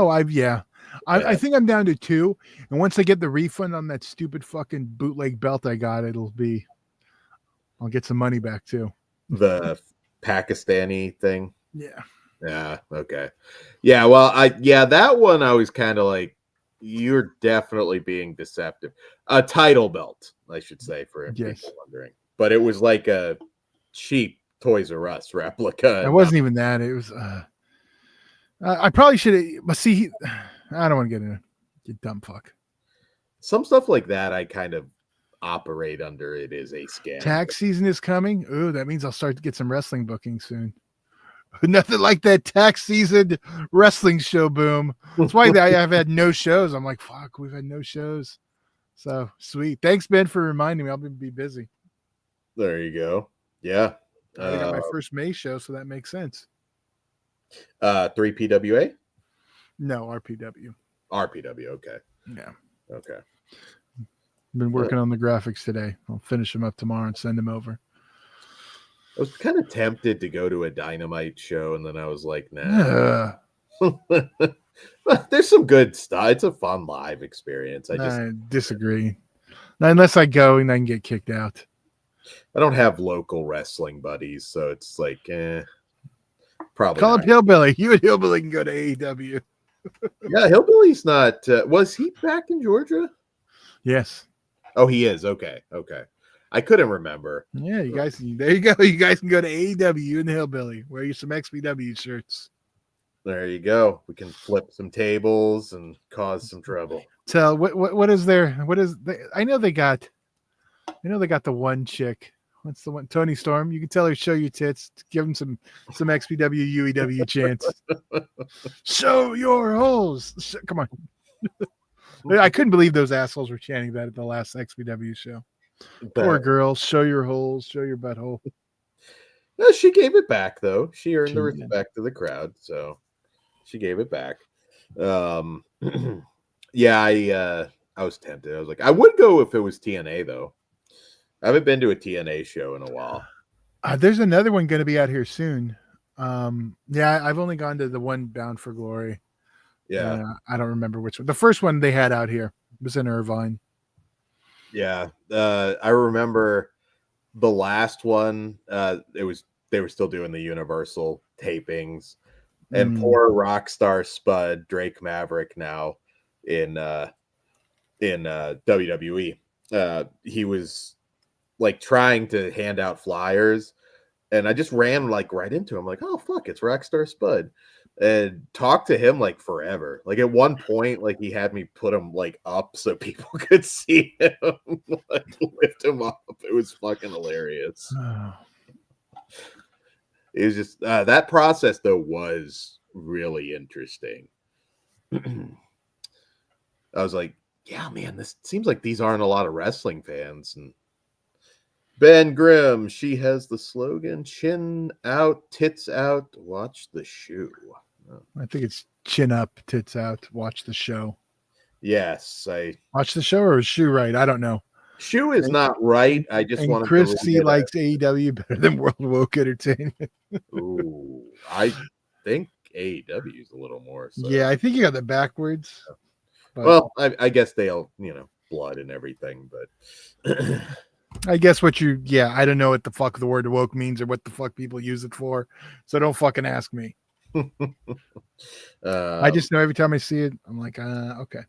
I think I'm down to 2, and once I get the refund on that stupid fucking bootleg belt I got, I'll get some money back too. The Pakistani thing. Yeah. Okay. Yeah. Well, that one I was kind of like, you're definitely being deceptive. A title belt, I should say, for people wondering. But it was like a cheap Toys R Us replica. It wasn't even that. It was. I probably should have. But see, I don't want to get in. You dumb fuck. Some stuff like that, I kind of operate under. It is a scam. Tax season is coming. Ooh, that means I'll start to get some wrestling bookings soon. Nothing like that tax season wrestling show boom. That's why I've had no shows. I'm like, fuck, we've had no shows. So sweet. Thanks, Ben, for reminding me. I'll be busy. There you go. Yeah. I got my first May show, so that makes sense. 3PWA? No, RPW. RPW, okay. Yeah. Okay. Been working on the graphics today. I'll finish them up tomorrow and send them over. I was kind of tempted to go to a Dynamite show, and then I was like, nah. There's some good stuff. It's a fun live experience. I disagree. Not unless I go and I can get kicked out. I don't have local wrestling buddies, so it's like, Probably Call not. up Hillbilly. You and Hillbilly can go to AEW. Yeah, Hillbilly's not. Was he back in Georgia? Yes. Oh, he is. Okay. I couldn't remember. Yeah, you guys. There you go. You guys can go to AEW. You and the Hillbilly. Wear you some XPW shirts. There you go. We can flip some tables and cause some trouble. So what is there? What is? I know they got the one chick. What's the one? Tony Storm. You can tell her show your tits. Give them some XPW UEW chants. Show your holes. Come on. I couldn't believe those assholes were chanting that at the last XPW show. Poor girls. Show your holes. Show your butthole. No, she gave it back though. She earned the respect of the crowd, so she gave it back. Yeah, I was tempted. I was like, I would go if it was TNA though. I haven't been to a TNA show in a while. There's another one going to be out here soon. Yeah, I've only gone to the one Bound for Glory. Yeah, I don't remember which one. The first one they had out here was in Irvine. Yeah, I remember the last one. They were still doing the Universal tapings, and poor rock star Spud Drake Maverick now in WWE. He was like trying to hand out flyers, and I just ran like right into him. Like, oh fuck, it's Rockstar Spud, and talked to him like forever. Like at one point, like he had me put him like up so people could see him, like lift him up. It was fucking hilarious. Oh. It was just that process though was really interesting. I was like, yeah, man, this seems like these aren't a lot of wrestling fans. And Ben Grimm, she has the slogan chin out, tits out, watch the shoe. I think it's chin up, tits out, watch the show. Yes, I watch the show, or is shoe right? I don't know. Shoe is not right. I just want to. Chris C likes AEW better than World Woke Entertainment. Ooh, I think AEW is a little more. So. Yeah, I think you got that backwards. But... Well, I guess they'll, blood and everything, but I guess I don't know what the fuck the word woke means or what the fuck people use it for. So don't fucking ask me. I just know every time I see it, I'm like, okay.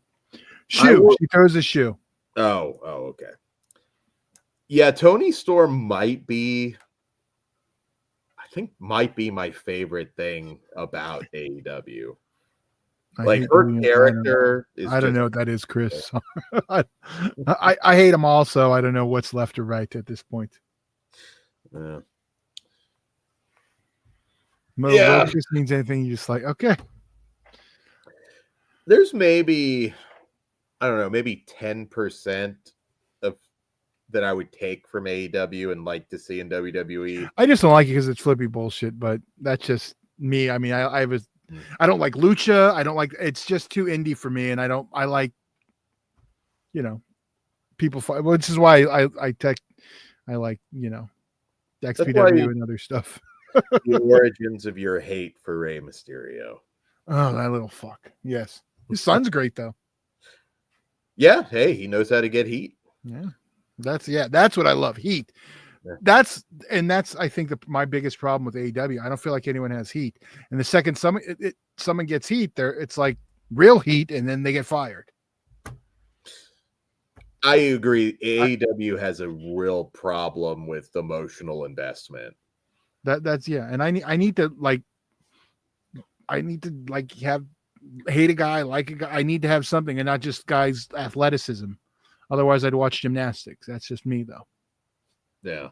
Shoe. She throws a shoe. Oh, okay. Yeah, Tony Storm might be my favorite thing about AEW. Like her character I don't know what that is, Chris. I hate them all, so I don't know what's left or right at this point. Yeah. If this means anything, you just like, okay. There's maybe, I don't know, maybe 10% of that I would take from AEW and like to see in WWE. I just don't like it because it's flippy bullshit, but that's just me. I mean, I don't like lucha. I don't like, it's just too indie for me. And I like, people fight, which is why I like, XPW and other stuff. The origins of your hate for Rey Mysterio. Oh, that little fuck. Yes. His son's great though. Yeah. Hey, he knows how to get heat. Yeah. That's what I love. Heat. Yeah. That's I think my biggest problem with AEW. I don't feel like anyone has heat. And the second someone gets heat, it's like real heat, and then they get fired. I agree. AEW has a real problem with emotional investment. That's and I need to have hate a guy, like a guy. I need to have something, and not just guys' athleticism. Otherwise, I'd watch gymnastics. That's just me, though. Yeah.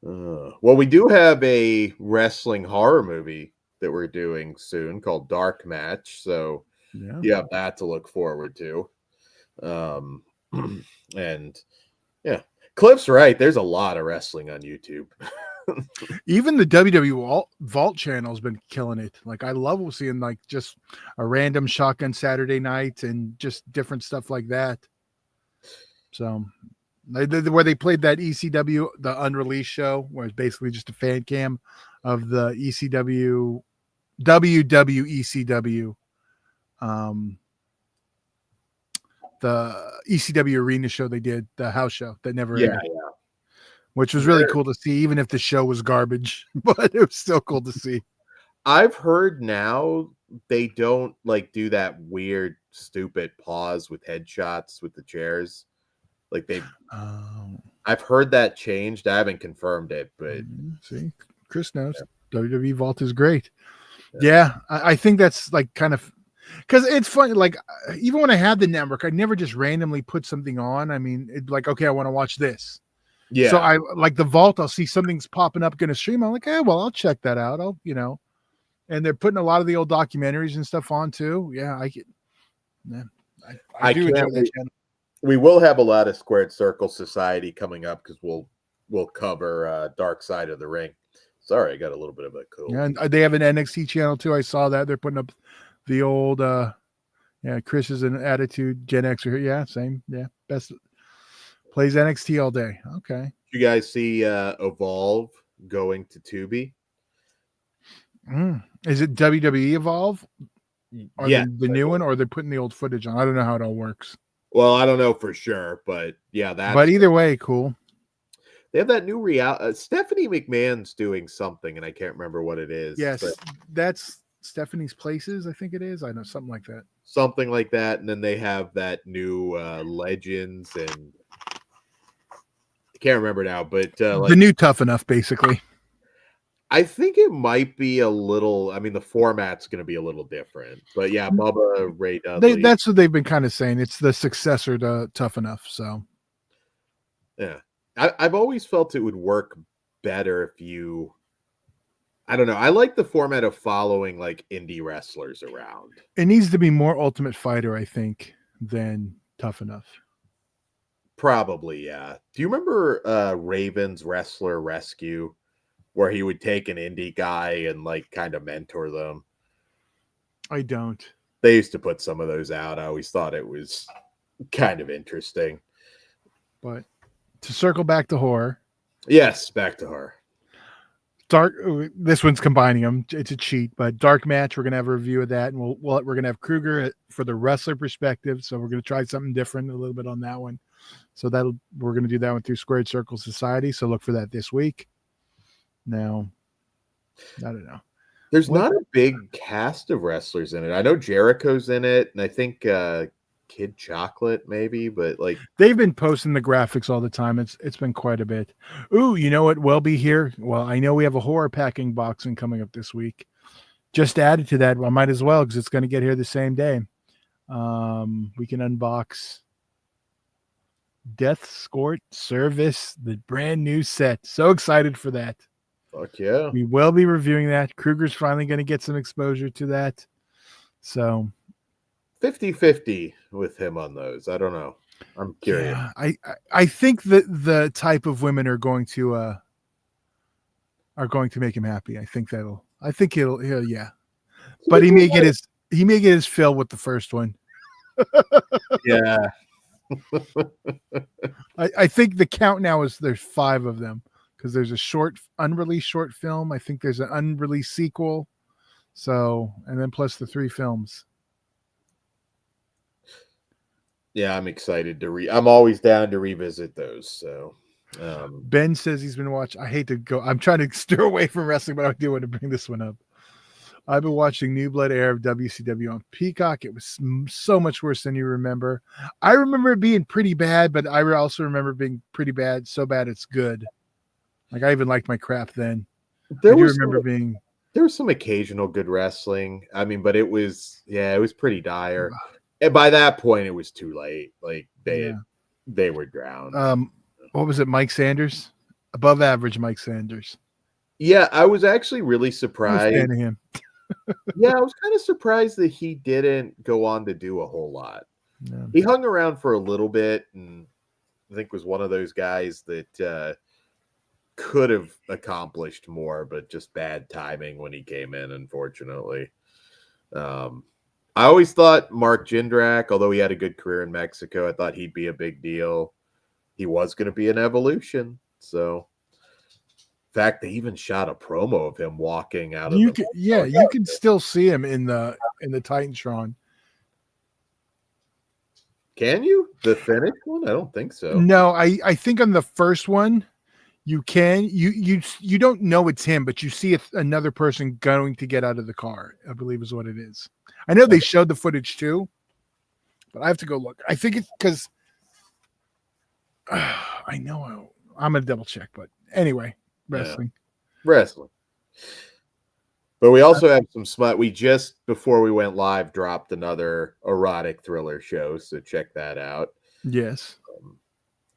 Well, we do have a wrestling horror movie that we're doing soon called Dark Match. So you have that to look forward to. And yeah, Cliff's right. There's a lot of wrestling on YouTube. Even the WWE Vault channel has been killing it. Like, I love seeing like just a random Shotgun Saturday night and just different stuff like that. So where they played that ECW, the unreleased show, where it's basically just a fan cam of the ECW, WWECW, the ECW arena show they did, the house show that never ended. which was really cool to see, even if the show was garbage, but it was still cool to see. I've heard now they don't like do that weird, stupid pause with headshots with the chairs. Like I've heard that changed. I haven't confirmed it, but see, Chris knows. WWE Vault is great. Yeah, I think that's like kind of because it's funny. Like even when I had the network, I never just randomly put something on. I mean, it's like, okay, I want to watch this. Yeah. So I like the Vault. I'll see something's popping up, going to stream. I'm like, well, I'll check that out. And they're putting a lot of the old documentaries and stuff on too. Yeah, I do enjoy that channel. We will have a lot of Squared Circle Society coming up because we'll cover Dark Side of the Ring. Sorry, I got a little bit of a cold. Yeah, and they have an NXT channel too. I saw that they're putting up the old Chris is an Attitude Gen Xer. Yeah, same. Yeah, best plays NXT all day. Okay. You guys see Evolve going to Tubi? Is it WWE Evolve? Or yeah, the new one, or they're putting the old footage on? I don't know how it all works. Well, I don't know for sure, but yeah, But either way, cool. They have that new reality. Stephanie McMahon's doing something, and I can't remember what it is. Yes, that's Stephanie's Places, I think it is. I know, something like that. Something like that, and then they have that new Legends, and I can't remember now, but the new Tough Enough, basically. I think it might be a little. I mean, the format's going to be a little different, but yeah, Bubba Ray Dudley. That's what they've been kind of saying. It's the successor to Tough Enough. So, yeah, I've always felt it would work better if you. I don't know. I like the format of following like indie wrestlers around. It needs to be more Ultimate Fighter, I think, than Tough Enough. Probably, yeah. Do you remember Raven's Wrestler Rescue? Where he would take an indie guy and like kind of mentor them. I don't. They used to put some of those out. I always thought it was kind of interesting. But to circle back to horror. Yes, back to horror. Dark. This one's combining them. It's a cheat, but Dark Match. We're gonna have a review of that, and we're gonna have Kruger for the wrestler perspective. So we're gonna try something different a little bit on that one. So we're gonna do that one through Squared Circle Society. So look for that this week. Now, I don't know. There's not a big cast of wrestlers in it. I know Jericho's in it, and I think Kid Chocolate maybe, but like they've been posting the graphics all the time. It's been quite a bit. Ooh, you know what? Will be here. Well, I know we have a horror packing boxing coming up this week. Just added to that. I might as well because it's going to get here the same day. We can unbox Death Escort Service, the brand new set. So excited for that. Fuck yeah. We will be reviewing that. Kruger's finally going to get some exposure to that. So 50-50 with him on those. I don't know. I'm curious. Yeah, I think that the type of women are going to make him happy. I think he'll yeah. But he may get his fill with the first one. Yeah. I think the count now is there's 5 of them. Because there's a unreleased short film. I think there's an unreleased sequel. So, and then plus the 3 films. Yeah, I'm excited to I'm always down to revisit those. So, Ben says he's been watching. I hate to go. I'm trying to steer away from wrestling, but I do want to bring this one up. I've been watching New Blood Era of WCW on Peacock. It was so much worse than you remember. I remember it being pretty bad, but I also remember it being pretty bad. So bad it's good. Like I even liked my crap then. There was some occasional good wrestling. I mean, but it was pretty dire. And by that point, it was too late. Like they were drowned. What was it, Mike Sanders? Above average Mike Sanders. Yeah, I was actually really surprised. I was a fan of him. Yeah, I was kind of surprised that he didn't go on to do a whole lot. Yeah. He hung around for a little bit, and I think was one of those guys that could have accomplished more, but just bad timing when he came in, unfortunately. I always thought Mark Jindrak, although he had a good career in Mexico, I thought he'd be a big deal. He was going to be an Evolution. So, in fact, they even shot a promo of him walking out of you can still see him in the Titantron. Can you? The finished one? I don't think so. No, I think on the first one, You don't know it's him, but you see another person going to get out of the car, I believe is what it is. I know they showed the footage too, but I have to go look. I think it's because I know I'm gonna double check, but anyway, wrestling. But we also have some smut. We just before we went live dropped another erotic thriller show, so check that out. Yes. I'm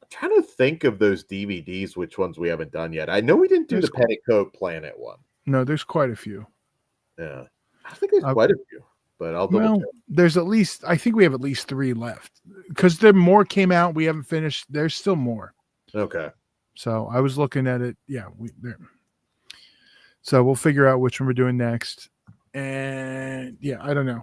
trying to think of those DVDs, which ones we haven't done yet. I know we didn't do the Petticoat Planet one. No, there's quite a few. Yeah, I think there's quite a few, but I'll double check. There's I think we have at least 3 left because there more came out. We haven't finished. There's still more. Okay. So I was looking at it. Yeah, there. So we'll figure out which one we're doing next. And yeah, I don't know.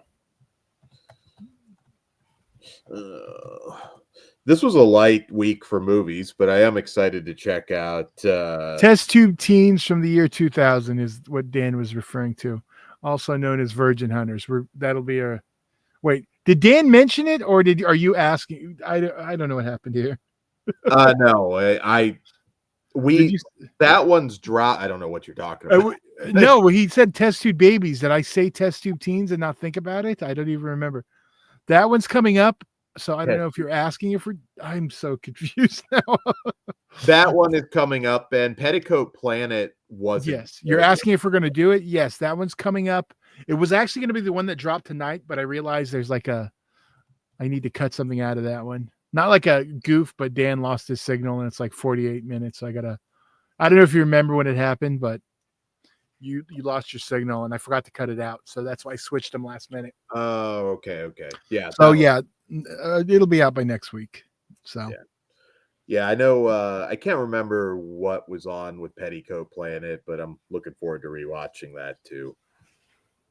This was a light week for movies, but I am excited to check out Test Tube Teens from the year 2000 is what Dan was referring to, also known as Virgin Hunters. That'll be a wait. Did Dan mention it, or are you asking? I don't know what happened here. No, that one's drop. I don't know what you're talking about. No, he said Test Tube Babies. Did I say Test Tube Teens and not think about it? I don't even remember. That one's coming up. So I don't know if you're asking if I'm so confused now. That one is coming up, and Petticoat Planet wasn't. Yes, you're asking if we're going to do it. Yes, that one's coming up. It was actually going to be the one that dropped tonight, but I realized there's I need to cut something out of that one. Not like a goof, but Dan lost his signal, and it's like 48 minutes. So I don't know if you remember when it happened, but you lost your signal, and I forgot to cut it out. So that's why I switched them last minute. Oh, okay. Yeah. So yeah, it'll be out by next week. So yeah, I know. I can't remember what was on with Petticoat Planet, but I'm looking forward to rewatching that too.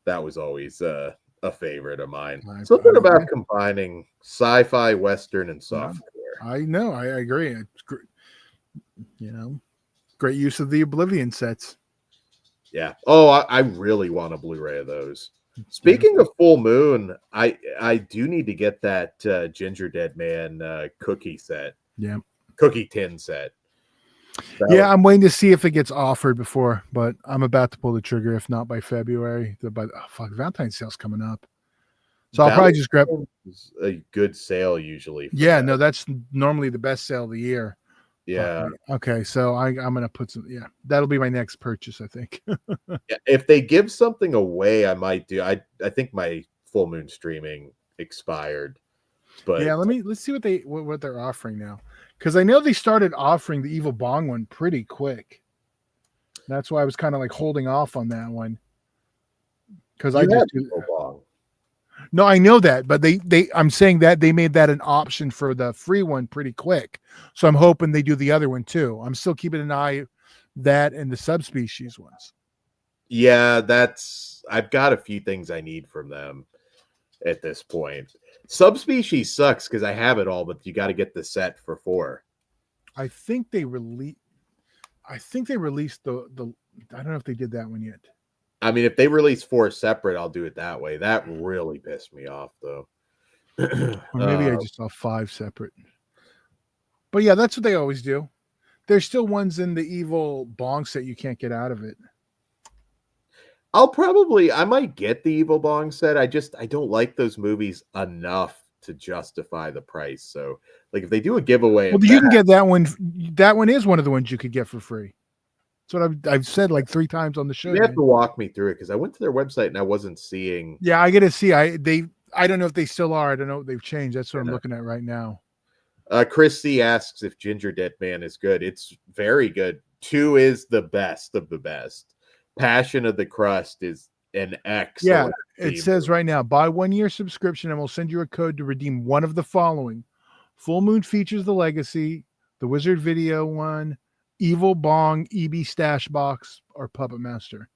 That was always a favorite of mine. Something about combining sci-fi, western, and software. I know. I agree. It's great. Great use of the Oblivion sets. Yeah. Oh, I really want a Blu-ray of those. Speaking of Full Moon, I do need to get that Ginger Dead Man cookie set. Yeah. Cookie tin set. Yeah, I'm waiting to see if it gets offered before, but I'm about to pull the trigger if not by February. Valentine's sale's coming up. So I'll probably just grab a good sale usually. Yeah, no, that's normally the best sale of the year. Yeah. Okay, so I'm gonna put some. Yeah, that'll be my next purchase, I think. Yeah, if they give something away, I might do. I think my Full Moon streaming expired, but yeah, let's see what they're offering now, because I know they started offering the Evil Bong one pretty quick. That's why I was kind of like holding off on that one, because I just Evil Bong. No, I know that, but I'm saying that they made that an option for the free one pretty quick. So I'm hoping they do the other one too. I'm still keeping an eye that and the subspecies ones. Yeah, I've got a few things I need from them at this point. Subspecies sucks because I have it all, but you got to get the set for 4. I think they released the I don't know if they did that one yet. I mean, if they release 4 separate, I'll do it that way. That really pissed me off, though. Or maybe I just saw 5 separate. But yeah, that's what they always do. There's still ones in the Evil Bong set you can't get out of it. I might get the Evil Bong set. I don't like those movies enough to justify the price. So, like, if they do a giveaway, well, you can get that one. That one is one of the ones you could get for free. That's what I've said like 3 times on the show. You have to walk me through it because I went to their website and I wasn't seeing. Yeah, I got to see. I don't know if they still are. I don't know if they've changed. That's what I'm looking at right now. Chris C asks if Ginger Dead Man is good. It's very good. 2 is the best of the best. Passion of the Crust is an excellent. Yeah, it says right now, buy 1-year subscription and we'll send you a code to redeem one of the following. Full Moon features the Legacy, the Wizard Video one, Evil Bong, EB Stash Box, or Puppet Master.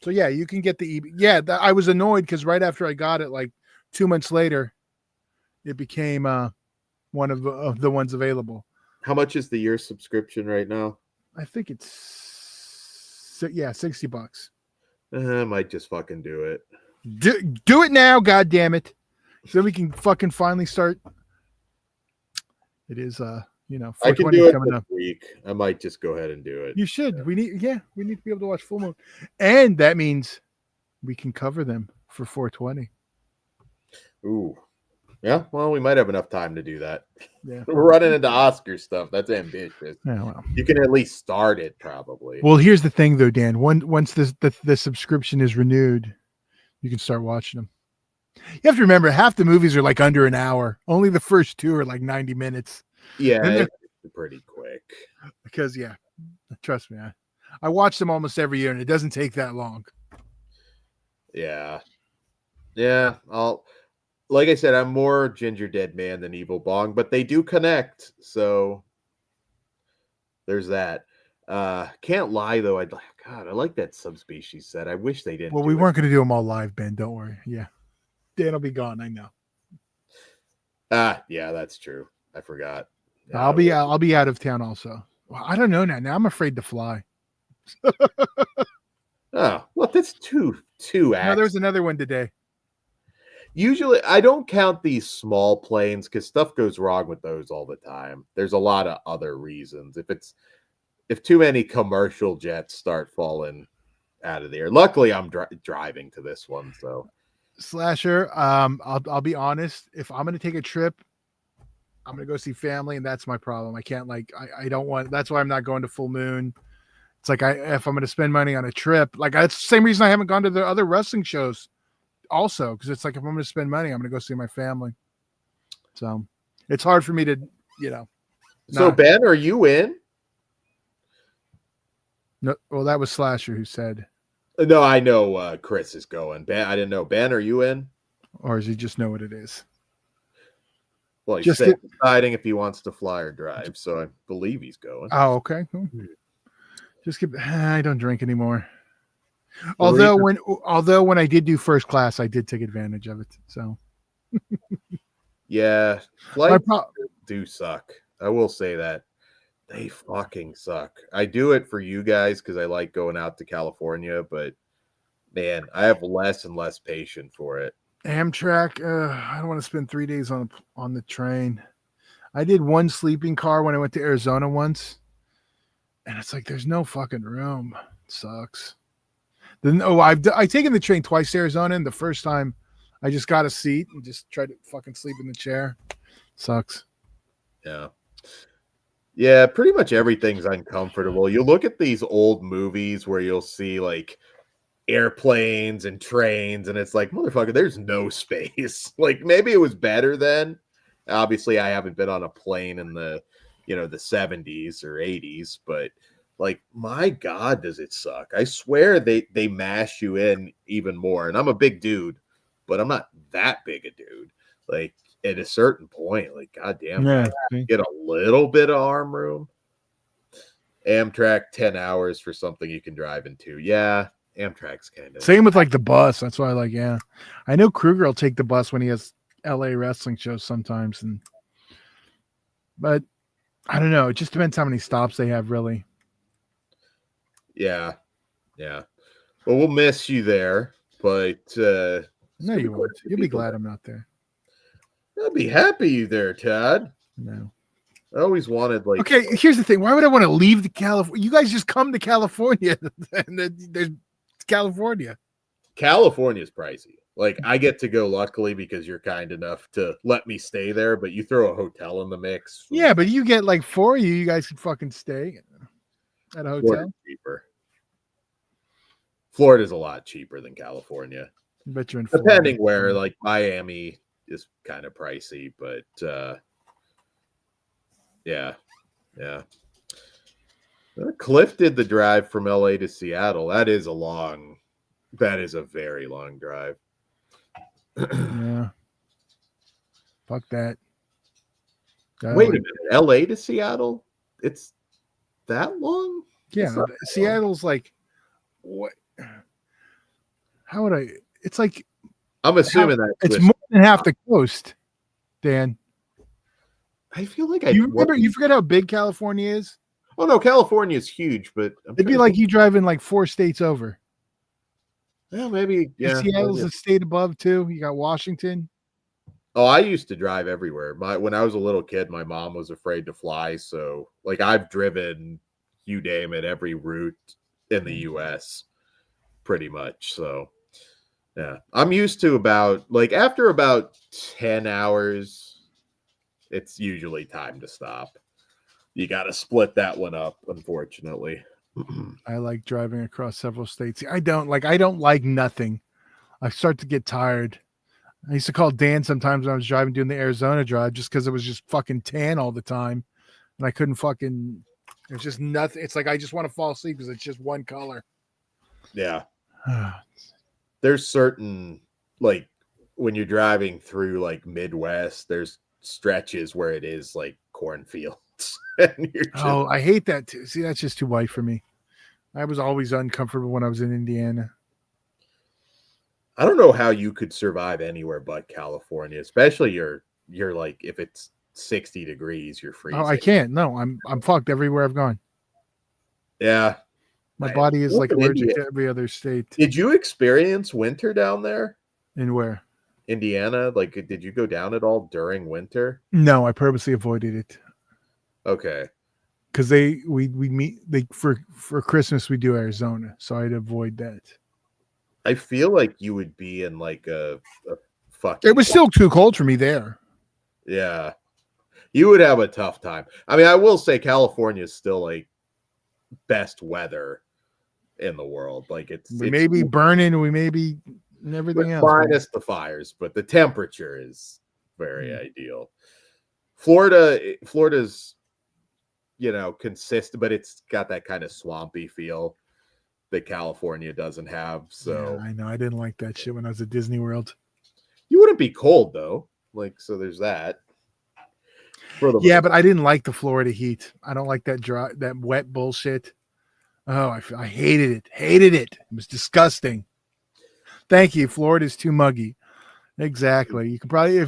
So yeah, you can get the EB. Yeah, I was annoyed because right after I got it, like 2 months later, it became one of the ones available. How much is the year subscription right now? I think it's $60. I might just fucking do it. Do it now, God damn it! So we can fucking finally start. It is You know, I can 420 do is it coming this up. week. I might just go ahead and do it. You should. We need to be able to watch full moon, and that means we can cover them for 420. Ooh. Yeah, well, we might have enough time to do that. Yeah. We're running into Oscar stuff. That's ambitious. Yeah, well. You can at least start it, probably. Well, here's the thing, though, Dan. Once the subscription is renewed, you can start watching them. You have to remember, half the movies are like under an hour. Only the first 2 are like 90 minutes. Yeah, it's pretty quick. Because, trust me, I watch them almost every year, and it doesn't take that long. Yeah. Yeah, like I said, I'm more Ginger Dead Man than Evil Bong, but they do connect, so there's that. Can't lie though, I like that subspecies set. I wish they didn't. Well, we weren't going to do them all live, Ben. Don't worry. Yeah, Dan will be gone. I know. Yeah, that's true. I forgot. Yeah, I'll be out of town also. Well, I don't know now. Now I'm afraid to fly. Oh, well, that's two acts. No, there's another one today. Usually, I don't count these small planes because stuff goes wrong with those all the time. There's a lot of other reasons. If too many commercial jets start falling out of the air. Luckily, I'm driving to this one, so. Slasher, I'll be honest. If I'm going to take a trip, I'm going to go see family, and that's my problem. I can't I don't want. That's why I'm not going to Full Moon. It's like if I'm going to spend money on a trip, like that's the same reason I haven't gone to the other wrestling shows. Also, because it's like if I'm going to spend money, I'm going to go see my family. So it's hard for me to, So Ben, are you in? No, well, that was Slasher who said. No, I know Chris is going. Ben, I didn't know. Ben, are you in? Or does he just know what it is? Well, he's deciding if he wants to fly or drive, so I believe he's going. Oh, okay. Cool. I don't drink anymore. Although when I did do first class, I did take advantage of it. So yeah, flights do suck. I will say that they fucking suck. I do it for you guys because I like going out to California, but man, I have less and less patience for it. Amtrak, I don't want to spend 3 days on the train. I did one sleeping car when I went to Arizona once, and it's like there's no fucking room. It sucks. Then I've taken the train twice to Arizona, and the first time I just got a seat and just tried to fucking sleep in the chair. Sucks. Yeah. Yeah, pretty much everything's uncomfortable. You look at these old movies where you'll see like airplanes and trains, and it's like, motherfucker, there's no space. Like maybe it was better then. Obviously, I haven't been on a plane in the 70s or 80s, but like, my God, does it suck? I swear they mash you in even more. And I'm a big dude, but I'm not that big a dude. Like at a certain point, like, goddamn, get a little bit of arm room. Amtrak 10 hours for something you can drive into. Yeah, Amtrak's kind of same with like the bus. That's why I know Kruger will take the bus when he has LA wrestling shows sometimes, but I don't know. It just depends how many stops they have, really. Yeah. Well, we'll miss you there, but no, you won't. You'll be glad I'm not there. I'll be happy you there, Todd. No. I always wanted okay, here's the thing. Why would I want to leave the California? You guys just come to California and there's California. California's pricey. Like I get to go luckily because you're kind enough to let me stay there, but you throw a hotel in the mix. Yeah, but you get like 4 of you guys could fucking stay at a hotel. Florida's cheaper. Florida's a lot cheaper than California. I bet you're in Florida. Depending where, like Miami is kind of pricey, but yeah. Cliff did the drive from LA to Seattle. That is a very long drive. Yeah. Fuck that. Wait a minute. LA to Seattle? It's that long? Yeah. Seattle's like what? How would I? It's like I'm assuming that it's more than half the coast, Dan. I feel like you forget how big California is? Oh no, California is huge, but it'd be like you driving like 4 states over. Well, maybe Seattle's a state above too. You got Washington. Oh, I used to drive everywhere. When I was a little kid, my mom was afraid to fly, so like I've driven, you name it, every route in the US pretty much. So yeah, I'm used to about like after about 10 hours, it's usually time to stop. You got to split that one up, unfortunately. I like driving across several states. I don't like nothing. I start to get tired. I used to call Dan sometimes when I was driving doing the Arizona drive just because it was just fucking tan all the time. And I couldn't fucking, it's just nothing. It's like I just want to fall asleep because it's just one color. Yeah. There's certain, like, when you're driving through like Midwest, there's stretches where it is like cornfields. And you're just, Oh, I hate that too. See, that's just too white for me. I was always uncomfortable when I was in Indiana. I don't know how you could survive anywhere but California, especially you're like if it's 60 degrees, you're Oh, I freezing. can't. No, I'm fucked everywhere I've gone. Yeah. My I body is grew up like in allergic India. to every other state. Did you experience winter down there? And where? Indiana? Like did you go down at all during winter? No, I purposely avoided it Okay. because we meet for Christmas we do Arizona, so I'd avoid that. I feel like you would be in like a fucking It was still too cold for me there. yeah. You would have a tough time. I mean, I will say California is still like best weather in the world. Like We may be burning, we may be and everything else. minus the fires, but the temperature is very ideal. Florida's consistent, but it's got that kind of swampy feel that California doesn't have. So yeah, I know I didn't like that shit when I was at Disney World. you wouldn't be cold though. Like so, there's that. Yeah, but I didn't like the Florida heat. I don't like that dry, that wet bullshit. Oh, I hated it. Hated it. It was disgusting. Thank you. Florida's too muggy. Exactly. You can probably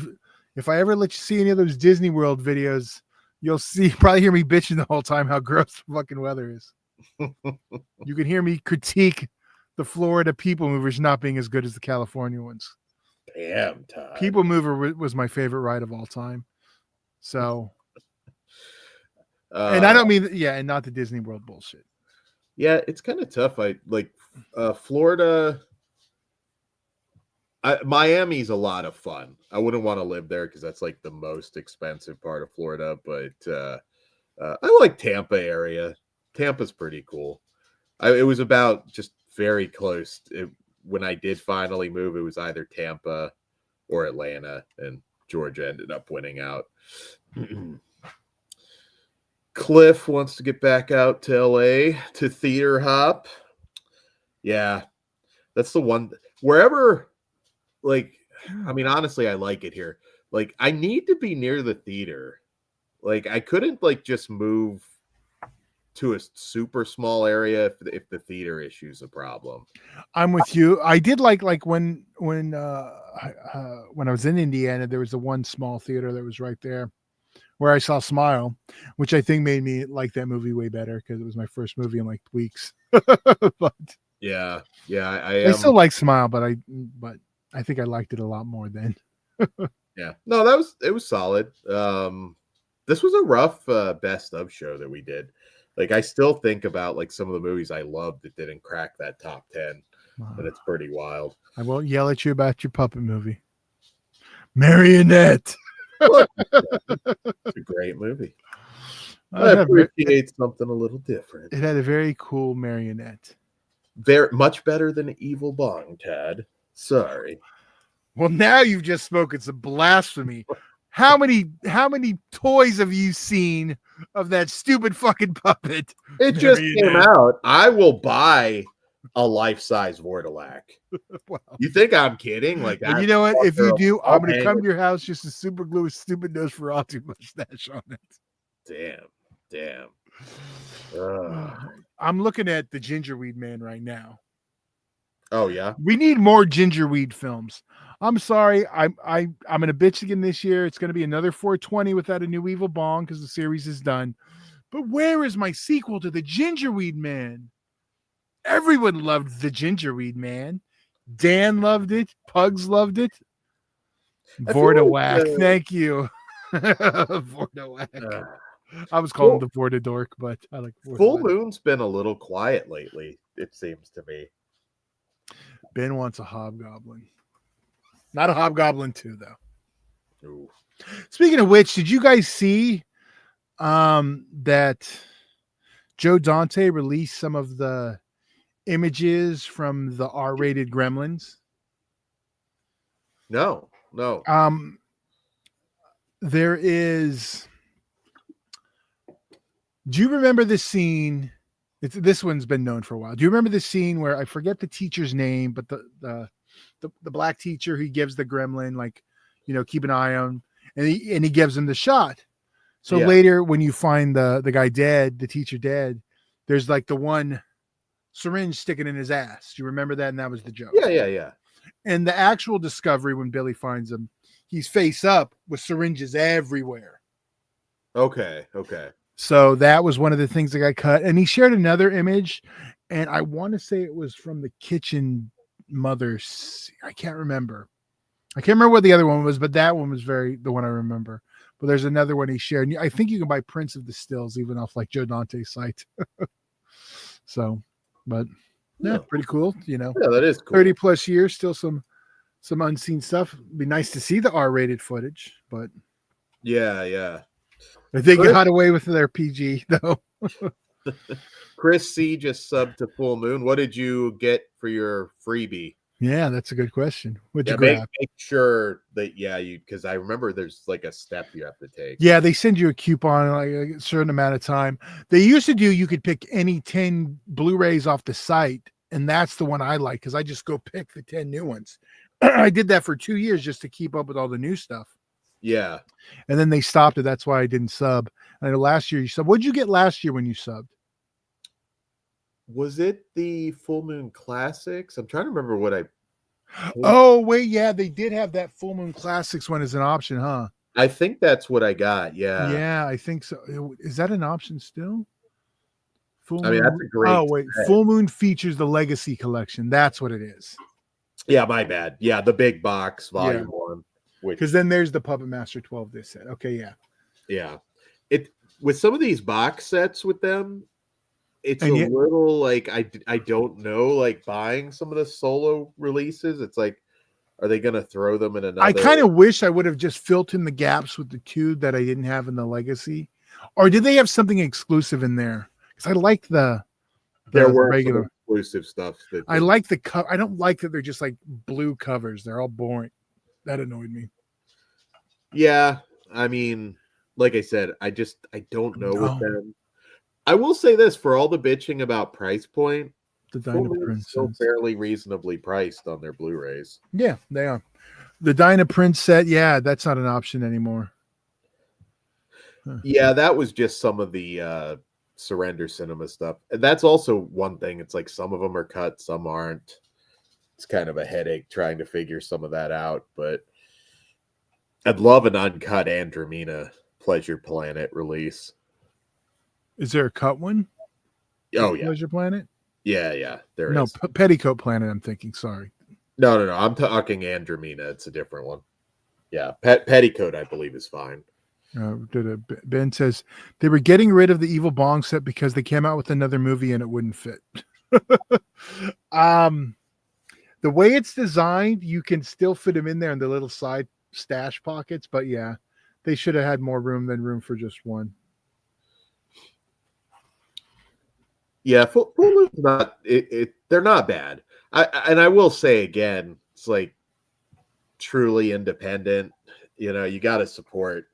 if I ever let you see any of those Disney World videos, you'll probably hear me bitching the whole time how gross the fucking weather is. You can hear me critique the Florida People Movers not being as good as the California ones. Damn, Todd. People Mover was my favorite ride of all time. So, and I don't mean and not the Disney World bullshit. Yeah, it's kind of tough. I like Florida. Miami's a lot of fun. I wouldn't want to live there because that's like the most expensive part of Florida. But I like Tampa area. Tampa's pretty cool. It was about just very close. When I did finally move, it was either Tampa or Atlanta, and Georgia ended up winning out. Cliff wants to get back out to LA to theater hop. Yeah, that's the one. Wherever, like, I mean, honestly, I like it here. Like, I need to be near the theater. Like, I couldn't like just move to a super small area if the theater issue is a problem. I'm with you. I did like when I was in Indiana, there was the one small theater that was right there where I saw Smile, which I think made me like that movie way better because it was my first movie in like weeks. But yeah, I still like Smile, but I think I liked it a lot more then. Yeah, no, it was solid. This was a rough best of show that we did. Like I still think about like some of the movies I loved that didn't crack that top 10, and it's pretty wild. I won't yell at you about your puppet movie, Marionette. Look, it's a great movie. I appreciate something a little different. It had a very cool marionette. Very much better than Evil Bong, Tad. Sorry. Well, now you've just spoken some blasphemy. How many toys have you seen of that stupid fucking puppet? It just came out. I will buy a life-size Vortilac. Wow. You think I'm kidding? Like that? And you know what? If you do, I'm going to come to your house just to super glue a stupid Nosferatu mustache on it. Damn. I'm looking at the Gingerweed Man right now. Oh yeah, we need more Gingerweed films. I'm sorry, I'm gonna bitch again this year. It's gonna be another 420 without a new Evil Bong because the series is done. But where is my sequel to the Gingerweed Man? Everyone loved the Gingerweed Man. Dan loved it. Pugs loved it. I feel Vordawack. like Thank you. Vordawack. uh, I was calling him full, the Vorda Dork, but I like full Vordawack. moon's been a little quiet lately, it seems to me. Ben wants a hobgoblin. Not a hobgoblin 2, though. Ooh. Speaking of which, did you guys see that Joe Dante released some of the images from the R-rated Gremlins? No. There is. Do you remember this scene? This one's been known for a while. Do you remember the scene where I forget the teacher's name, but the black teacher, he gives the gremlin, like, keep an eye on, and he gives him the shot. So later, when you find the guy dead, the teacher dead, there's like the one syringe sticking in his ass. Do you remember that? And that was the joke. Yeah. And the actual discovery, when Billy finds him, he's face up with syringes everywhere. Okay. So that was one of the things that got cut. And he shared another image, and I want to say it was from the kitchen mothers. I can't remember. I can't remember what the other one was, but that one was the one I remember. But there's another one he shared. I think you can buy prints of the stills even off like Joe Dante's site. So, but yeah, pretty cool. Yeah, that is cool. 30 plus years, still some unseen stuff. It'd be nice to see the R-rated footage, but yeah. I think they got away with their PG though. Chris C just subbed to Full Moon. What did you get for your freebie? Yeah, that's a good question. What'd you grab? Make sure that because I remember there's like a step you have to take. Yeah, they send you a coupon like a certain amount of time. They used to do, you could pick any 10 Blu-rays off the site, and that's the one I like because I just go pick the 10 new ones. I did that for 2 years just to keep up with all the new stuff. Yeah. And then they stopped it. That's why I didn't sub. I know last year you subbed. What did you get last year when you subbed? Was it the Full Moon Classics? I'm trying to remember what I. Oh, wait. Yeah, they did have that Full Moon Classics one as an option, huh? I think that's what I got. Yeah. Yeah, I think so. Is that an option still? Full Moon. That's a great. Oh, wait. Full Moon features the Legacy Collection. That's what it is. Yeah, my bad. Yeah, the big box, volume 1. Because then there's the Puppet Master 12 disc set. Okay, yeah. Yeah. It with some of these box sets with them, it's little like I don't know, like buying some of the solo releases. It's like, are they gonna throw them in another? I kind of wish I would have just filled in the gaps with the 2 that I didn't have in the Legacy. Or did they have something exclusive in there? Because I like there were regular some exclusive stuff that I like the cover. I don't like that they're just like blue covers. They're all boring. That annoyed me. Yeah, I mean, like I said, I don't know with them. I will say this, for all the bitching about price point, the Dyna still fairly reasonably priced on their Blu-rays. Yeah, they are. The Dyna Prince set, yeah, that's not an option anymore. Yeah, that was just some of the Surrender Cinema stuff. And that's also one thing. It's like some of them are cut, some aren't. It's kind of a headache trying to figure some of that out, but I'd love an uncut Andromeda Pleasure Planet release. Is there a cut one? Oh, yeah. Pleasure Planet? Yeah. There is. No, Petticoat Planet, I'm thinking. Sorry. No. I'm talking Andromeda. It's a different one. Yeah. Petticoat, I believe, is fine. Ben says they were getting rid of the Evil Bong set because they came out with another movie and it wouldn't fit. The way it's designed, you can still fit them in there in the little side stash pockets, but yeah, they should have had more room for just one. Yeah, Full Moon's not they're not bad. I will say again, it's like truly independent. You got to support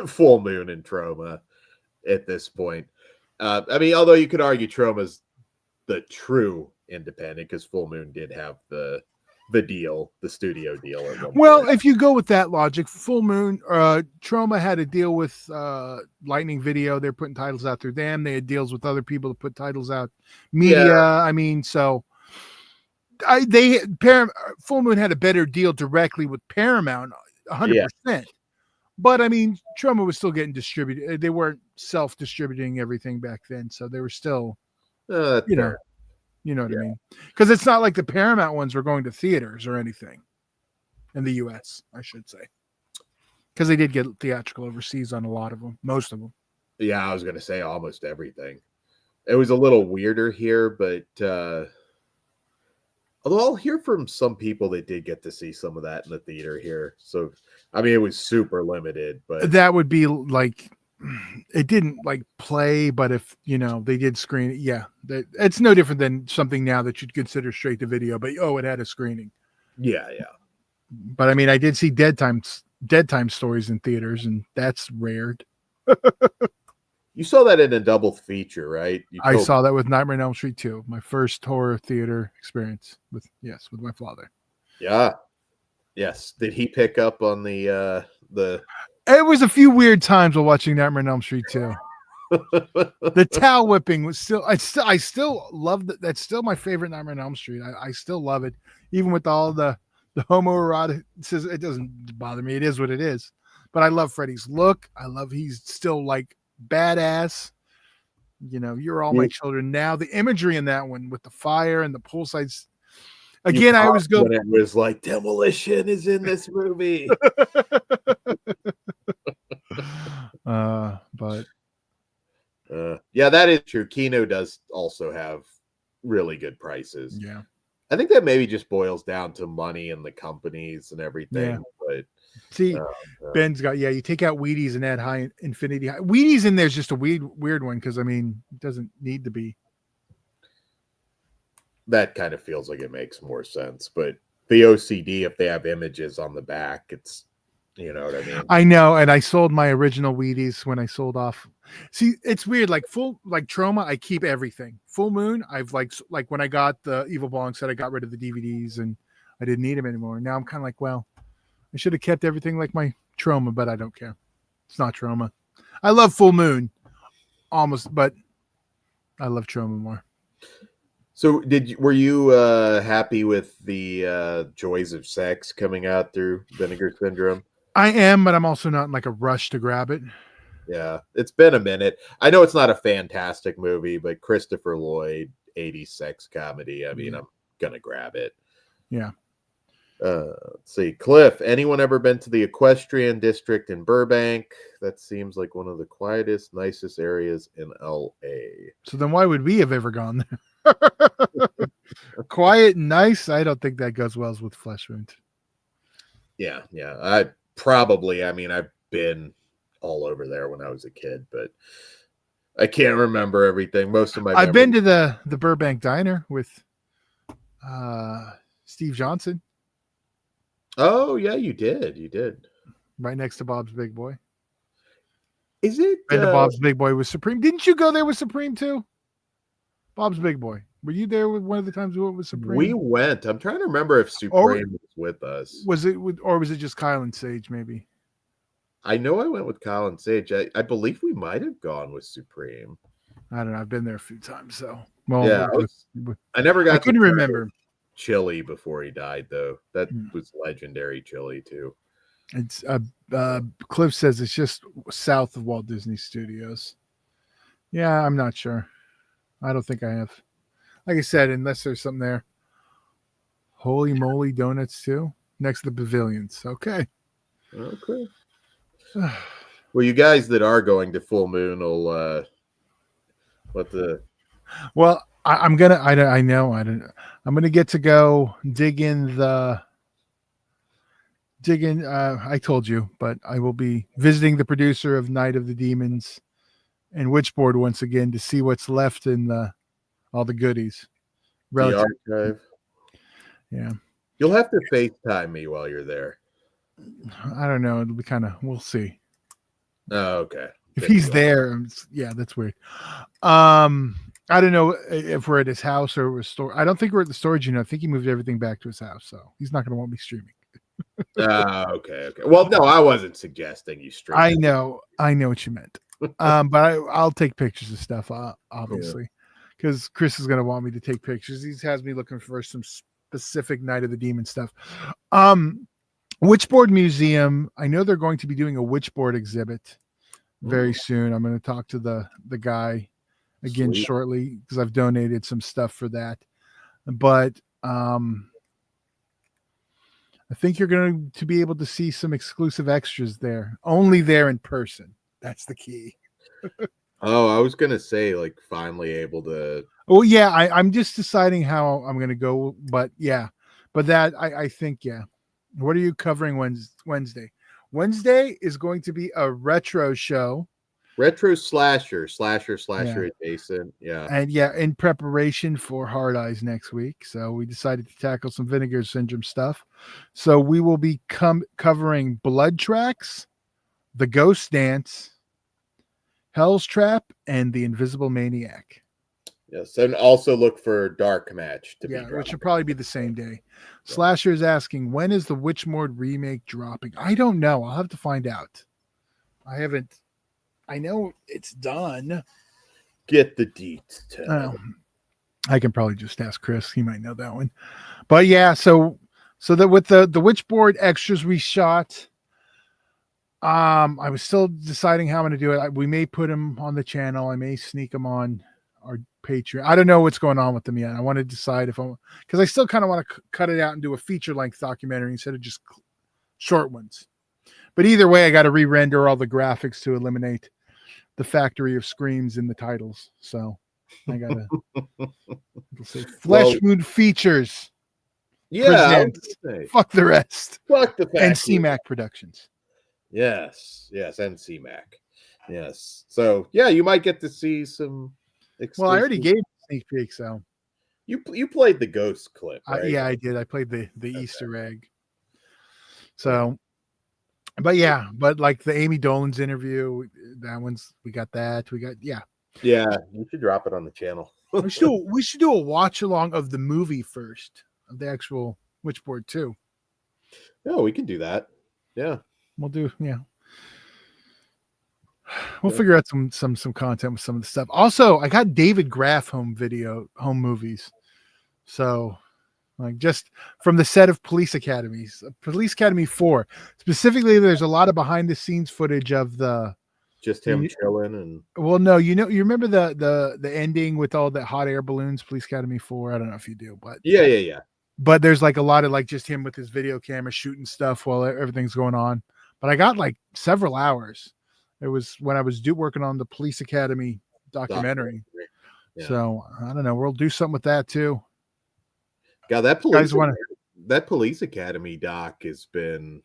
Full Moon and Troma at this point. I mean, although you could argue Troma's the true independent because Full Moon did have the deal, the studio deal. Well, if you go with that logic, Full Moon, Troma had a deal with Lightning Video. They're putting titles out through them. They had deals with other people to put titles out. Media. Yeah. I mean, so Full Moon had a better deal directly with Paramount, 100%. Yeah. But I mean, Troma was still getting distributed. They weren't self-distributing everything back then, so they were still, You know what I mean? Because it's not like the Paramount ones were going to theaters or anything. in the U.S., I should say, because they did get theatrical overseas on a lot of them, most of them. Yeah, I was gonna say almost everything. It was a little weirder here, but although I'll hear from some people that did get to see some of that in the theater here. So, I mean, it was super limited, but That would be like, it didn't like play, but if they did screen it, yeah, it's no different than something now that you'd consider straight to video. But it had a screening. yeah. But I mean, I did see Dead Time Stories in theaters, and that's rare. You saw that in a double feature, right? I saw that with Nightmare on Elm Street 2, my first horror theater experience with my father. Yeah. Yes. Did he pick up on the It was a few weird times while watching Nightmare on Elm Street 2. The towel whipping was still I still love that. That's still my favorite Nightmare on Elm Street. I still love it, even with all the homoerotic. It doesn't bother me. It is what it is. But I love Freddy's look. I love he's still like badass. You're all my children now. The imagery in that one with the fire and the poolsides. Again, I always go. When it was like Demolition is in this movie. But yeah, that is true. Kino does also have really good prices. Yeah, I think that maybe just boils down to money and the companies and everything. Yeah. But see, Ben's got you take out Wheaties and add high infinity. Wheaties in there's just a weird one because I mean it doesn't need to be. That kind of feels like it makes more sense. But the OCD, if they have images on the back, it's what I mean. I know, and I sold my original Wheaties when I sold off. See, it's weird. Like Trauma, I keep everything. Full Moon, I've like when I got the Evil Bong set, I got rid of the DVDs and I didn't need them anymore. Now I'm kind of like, well, I should have kept everything like my Trauma, but I don't care. It's not Trauma. I love Full Moon, almost, but I love Trauma more. So were you happy with the Joys of Sex coming out through Vinegar Syndrome? I am, but I'm also not in like a rush to grab it. Yeah, it's been a minute. I know it's not a fantastic movie, but Christopher Lloyd, 80s sex comedy. I mean, I'm gonna grab it. Yeah. Let's see. Cliff, anyone ever been to the Equestrian District in Burbank? That seems like one of the quietest, nicest areas in LA. So then why would we have ever gone there? Quiet and nice. I don't think that goes well with Flesh Wound. Yeah. I've been all over there when I was a kid, but I can't remember everything. Most of my I've been to the Burbank Diner with Steve Johnson. Oh yeah, you did. Right next to Bob's Big Boy. Is it? And Bob's Big Boy with Supreme. Didn't you go there with Supreme too? Bob's Big Boy. Were you there with one of the times we went with Supreme? We went. I'm trying to remember if Supreme was with us. Was it or was it just Kyle and Sage? Maybe. I know I went with Kyle and Sage. I believe we might have gone with Supreme. I don't know. I've been there a few times, so yeah. I never got. I couldn't remember. Chili before he died, though. That was legendary chili too. It's Cliff says it's just south of Walt Disney Studios. Yeah, I'm not sure. I don't think I have. Like I said, unless there's something there. Holy moly donuts too, next to the pavilions. Okay. Well, you guys that are going to Full Moon will let the. Well, I'm gonna. I know. I don't. I'm gonna get to go dig in. I told you, but I will be visiting the producer of Night of the Demons and Witchboard once again to see what's left in all the goodies. The archive. Yeah. You'll have to FaceTime me while you're there. I don't know. It'll be kind of. We'll see. Oh, okay. If he's there, yeah, that's weird. I don't know if we're at his house or we're store. I don't think we're at the storage unit. I think he moved everything back to his house, so he's not going to want me streaming. Okay. Well, no, I wasn't suggesting you stream. I know what you meant. But I'll take pictures of stuff, obviously, because Chris is going to want me to take pictures. He has me looking for some specific Night of the Demon stuff. Witchboard Museum. I know they're going to be doing a Witchboard exhibit very soon. I'm going to talk to the guy again shortly because I've donated some stuff for that. But I think you're going to be able to see some exclusive extras there. Only there in person. That's the key. Oh, I was gonna say, like, finally able to. Oh yeah, I'm just deciding how I'm going to go, but yeah, but that I think yeah. What are you covering Wednesday? Wednesday is going to be a retro show. Retro slasher Yeah. adjacent. Yeah. And yeah, in preparation for Hard Eyes next week. So we decided to tackle some Vinegar Syndrome stuff. So we will be covering Blood Tracks, The Ghost Dance, Hell's Trap, and The Invisible Maniac. Yes, and also look for Dark Match to be dropped. Which will probably be the same day. Yeah. Slasher is asking, when is the Witchmord remake dropping? I don't know. I'll have to find out. I know it's done. Get the deets. I can probably just ask Chris. He might know that one. But yeah, so that with the Witchboard extras we shot, I was still deciding how I'm going to do it. We may put them on the channel. I may sneak them on our Patreon. I don't know what's going on with them yet. I want to decide because I still kind of want to cut it out and do a feature-length documentary instead of just short ones. But either way, I got to re-render all the graphics to eliminate the factory of screams in the titles. So I gotta say Flesh Wound Features. Yeah, fuck the rest. Fuck the factory. And CMAC Productions. Yes, and CMAC. Yes. So yeah, you might get to see some. Well, I already gave a sneak peek, so you played the ghost clip, right? Yeah, I did. I played the Easter egg. So. But yeah, like the Amy Dolan's interview, we got that. Yeah. You should drop it on the channel. we should do a watch along of the movie first, of the actual Witchboard too. Yeah, we can do that. Yeah, we'll do. Yeah, we'll figure out some content with some of the stuff. Also, I got David Graff home movies, so. Like just from the set of Police Academy 4. Specifically, there's a lot of behind the scenes footage of just him chilling and. Well, no, you remember the ending with all the hot air balloons, Police Academy 4. I don't know if you do, but yeah. But there's like a lot of like just him with his video camera shooting stuff while everything's going on. But I got like several hours. It was when I was working on the Police Academy documentary. Yeah. So I don't know. We'll do something with that too. God, that Police Academy doc has been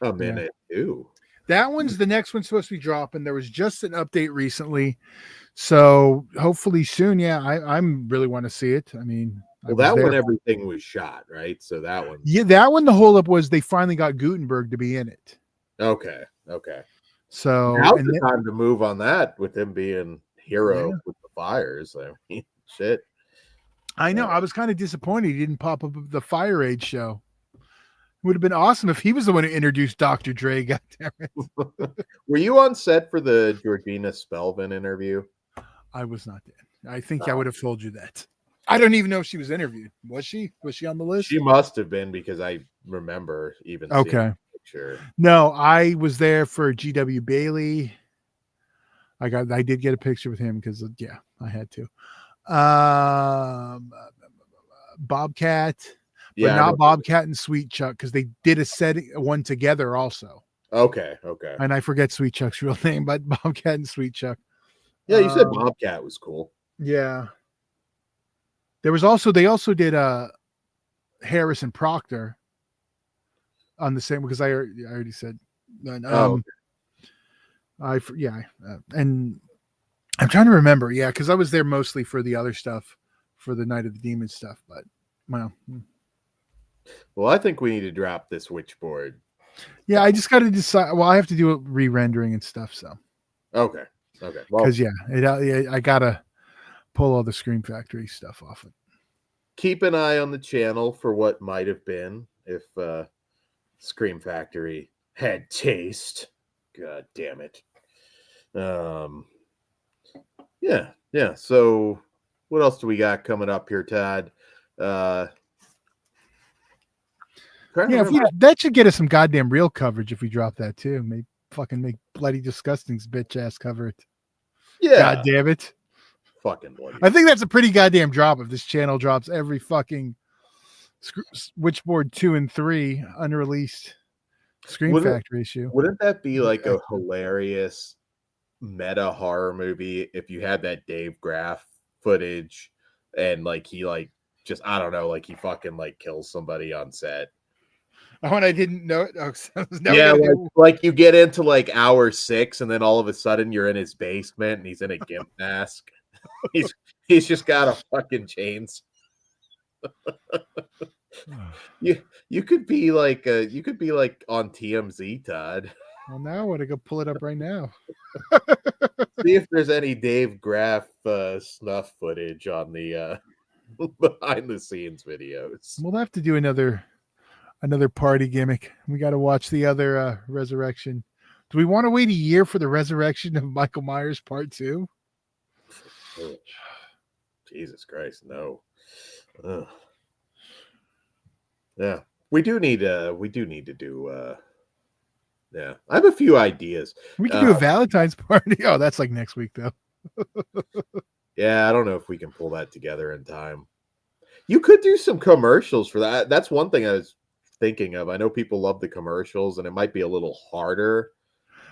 a minute too. That one's the next one's supposed to be dropping. There was just an update recently, so hopefully soon. Yeah, I'm really want to see it. I mean, well, that one everything was shot, right? So that one, that one. The holdup was they finally got Gutenberg to be in it. Okay. So now's the time to move on that with him being hero with the fires. I mean, shit. I know. I was kind of disappointed he didn't pop up at the Fire Age show. It would have been awesome if he was the one who introduced Dr. Dre. God damn it. Were you on set for the Georgina Spelvin interview? I was not there. I think I would have told you that. I don't even know if she was interviewed. Was she? Was she on the list? She must have been because I remember even seeing the picture. No, I was there for GW Bailey. I did get a picture with him because I had to. Bobcat, but not Bobcat and Sweet Chuck because they did one together also. Okay. And I forget Sweet Chuck's real name, but Bobcat and Sweet Chuck. Yeah, you said Bobcat was cool. Yeah. There was also they did Harris and Proctor on the same because I already said. And I'm trying to remember, because I was there mostly for the other stuff, for the Night of the Demon stuff. But well, I think we need to drop this Witchboard. Yeah, I just got to decide. Well, I have to do re-rendering and stuff. So okay. Because I gotta pull all the Scream Factory stuff off it. Keep an eye on the channel for what might have been if Scream Factory had taste. God damn it. Yeah. So what else do we got coming up here, Todd? That should get us some goddamn real coverage if we drop that too. Maybe fucking make Bloody Disgusting's bitch ass cover it. Yeah. God damn it. Fucking bloody. I think that's a pretty goddamn drop if this channel drops every fucking Switchboard 2 and 3 unreleased Scream Wouldn't Factory issue. wouldn't that be like a hilarious meta horror movie if you had that Dave Graff footage and like he like just I don't know, like he fucking like kills somebody on set. Oh, and I didn't know it. Oh, so now Yeah, we gotta do. like you get into like hour 6 and then all of a sudden you're in his basement and he's in a gimp mask. He's just got a fucking chains. You could be like on TMZ, Todd. Well, now I want to go pull it up right now. See if there's any Dave Graff snuff footage on the behind the scenes videos. We'll have to do another party gimmick. We got to watch the other Resurrection. Do we want to wait a year for the Resurrection of Michael Myers Part 2? Oh, Jesus Christ, no. Ugh. Yeah, we do need to do. Yeah, I have a few ideas. We can do a Valentine's party. Oh, that's like next week though. Yeah, I don't know if we can pull that together in time. You could do some commercials for that. That's one thing I was thinking of. I know people love the commercials, and it might be a little harder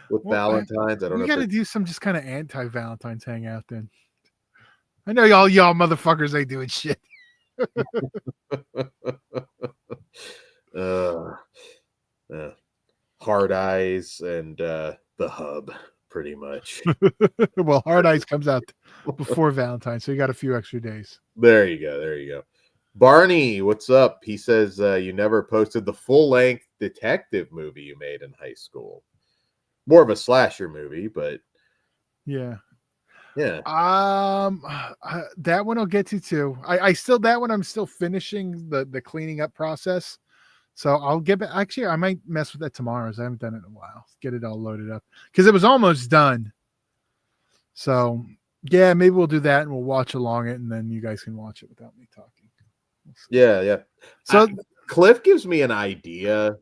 with Valentine's. I don't know. We got to do some just kind of anti-Valentine's hangout then. I know y'all motherfuckers ain't doing shit. Hard Eyes and the Hub, pretty much. Well, Hard Eyes comes out before Valentine's, so you got a few extra days. There you go. Barney, what's up? He says you never posted the full-length detective movie you made in high school. More of a slasher movie, but yeah. That one I'll get to too. I'm still finishing the cleaning up process. So I'll get back. Actually, I might mess with that tomorrow, as I haven't done it in a while. Get it all loaded up because it was almost done. So yeah, maybe we'll do that and we'll watch along it, and then you guys can watch it without me talking. Yeah. So Cliff gives me an idea.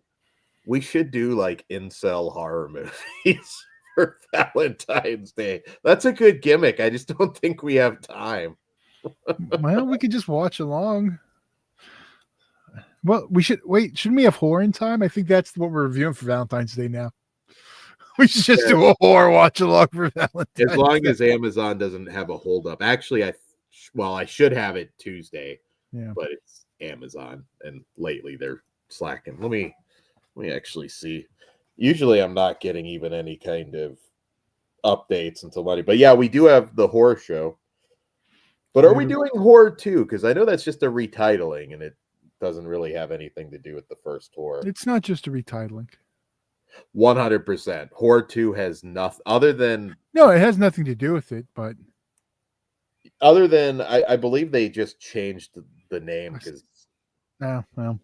We should do like incel horror movies for Valentine's Day. That's a good gimmick. I just don't think we have time. Well, we could just watch along. Well, we should wait. Shouldn't we have horror in time? I think that's what we're reviewing for Valentine's Day now. We should just do a horror watch along for Valentine's. As long as Amazon doesn't have a holdup. Actually, I should have it Tuesday. Yeah, but it's Amazon, and lately they're slacking. Let me actually see. Usually, I'm not getting even any kind of updates until Monday. But yeah, we do have the horror show. But are we doing horror too? Because I know that's just a retitling, and it doesn't really have anything to do with the first horror. It's not just a retitling. 100%. Horror 2 has nothing other than... No, it has nothing to do with it, but... Other than, I believe they just changed the name because... No, well...